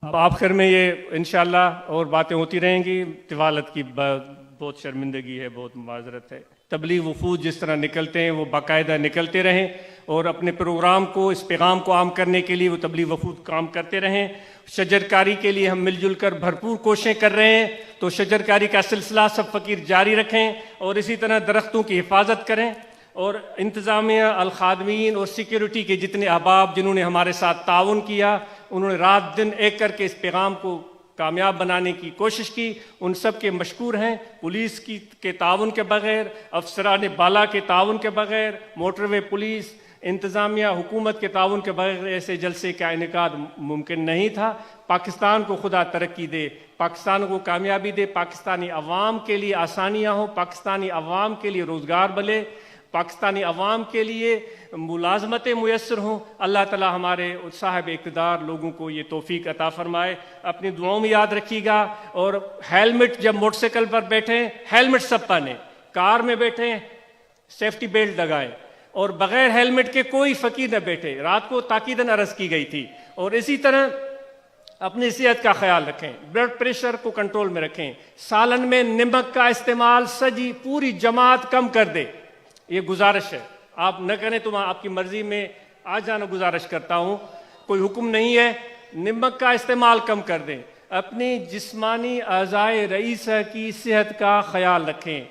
[SPEAKER 1] آخر میں یہ انشاءاللہ اور باتیں ہوتی رہیں گی. طوالت کی بہت شرمندگی ہے، بہت معذرت ہے. تبلیغ وفود جس طرح نکلتے ہیں وہ باقاعدہ نکلتے رہیں، اور اپنے پروگرام کو، اس پیغام کو عام کرنے کے لیے وہ تبلیغ وفود کام کرتے رہیں. شجرکاری کے لیے ہم مل جل کر بھرپور کوششیں کر رہے ہیں، تو شجرکاری کا سلسلہ سب فقیر جاری رکھیں، اور اسی طرح درختوں کی حفاظت کریں. اور انتظامیہ، الخادمین اور سیکیورٹی کے جتنے احباب جنہوں نے ہمارے ساتھ تعاون کیا، انہوں نے رات دن ایک کر کے اس پیغام کو کامیاب بنانے کی کوشش کی، ان سب کے مشکور ہیں. پولیس کے تعاون کے بغیر، افسران بالا کے تعاون کے بغیر، موٹر وے پولیس، انتظامیہ، حکومت کے تعاون کے بغیر ایسے جلسے کا انعقاد ممکن نہیں تھا. پاکستان کو خدا ترقی دے، پاکستان کو کامیابی دے، پاکستانی عوام کے لیے آسانیاں ہوں، پاکستانی عوام کے لیے روزگار ملے، پاکستانی عوام کے لیے ملازمتیں میسر ہوں. اللہ تعالی ہمارے صاحب اقتدار لوگوں کو یہ توفیق عطا فرمائے. اپنی دعاؤں میں یاد رکھیے گا. اور ہیلمٹ، جب موٹر سائیکل پر بیٹھیں ہیلمٹ سب پہنیں، کار میں بیٹھیں سیفٹی بیلٹ لگائیں، اور بغیر ہیلمٹ کے کوئی فقیر نہ بیٹھے. رات کو تاکیداً عرض کی گئی تھی. اور اسی طرح اپنی صحت کا خیال رکھیں، بلڈ پریشر کو کنٹرول میں رکھیں. سالن میں نمک کا استعمال سجی پوری جماعت کم کر دے، یہ گزارش ہے. آپ نہ کریں تو میں آپ کی مرضی میں آج جانا گزارش کرتا ہوں، کوئی حکم نہیں ہے. نمک کا استعمال کم کر دیں. اپنی جسمانی اعضائے رئیسہ کی صحت کا خیال رکھیں.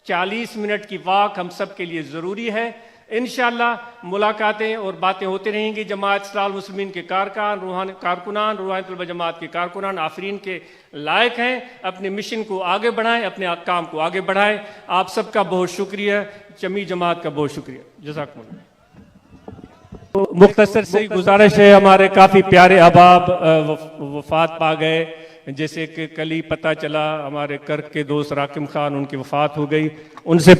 [SPEAKER 1] 40 منٹ کی واک ہم سب کے لیے ضروری ہے. انشاءاللہ ملاقاتیں اور باتیں ہوتی رہیں گی. جماعت اصلاح المسلمین کے کارکنان، روحانیت طلبہ جماعت کے کارکنان آفرین کے لائق ہیں. اپنے مشن کو آگے بڑھائیں، اپنے کام کو آگے بڑھائیں. آپ سب کا بہت شکریہ، جمی جماعت کا بہت شکریہ. جزاکم اللہ. مختصر سے گزارش ہے، ہمارے کافی پیارے احباب وفات پا گئے. جیسے کہ کل ہی پتہ چلا ہمارے کرک کے دوست راکم خان، ان کی وفات ہو گئی. ان سے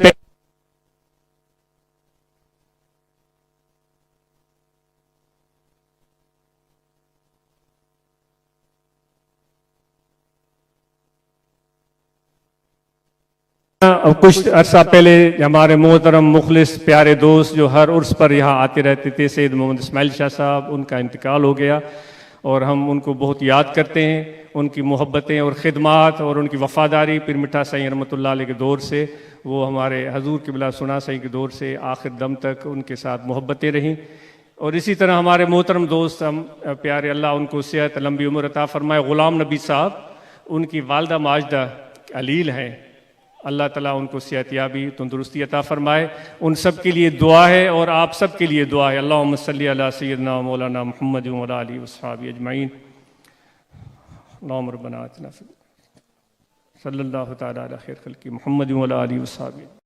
[SPEAKER 1] کچھ عرصہ پہلے ہمارے محترم مخلص پیارے دوست جو ہر عرس پر یہاں آتے رہتے تھے، سید محمد اسماعیل شاہ صاحب، ان کا انتقال ہو گیا. اور ہم ان کو بہت یاد کرتے ہیں. ان کی محبتیں اور خدمات اور ان کی وفاداری پیر مٹھا سائیں رحمۃ اللہ علیہ کے دور سے، وہ ہمارے حضور قبلہ سنا سائیں کے دور سے آخر دم تک ان کے ساتھ محبتیں رہیں. اور اسی طرح ہمارے محترم دوست ہم پیارے اللہ ان کو صحت لمبی عمر عطا فرمائے، غلام نبی صاحب، ان کی والدہ ماجدہ علیل ہیں، اللہ تعالیٰ ان کو صحت یابی تندرستی عطا فرمائے. ان سب کے لیے دعا ہے اور آپ سب کے لیے دعا ہے. اللہم صلی علی سیدنا مولانا محمد وعلی آلہ وصحبہ اجمعین. اللہم ربنا آتنا صلی اللہ تعالیٰ علی خیر خلقہ محمد وعلی آلہ وصحبہ.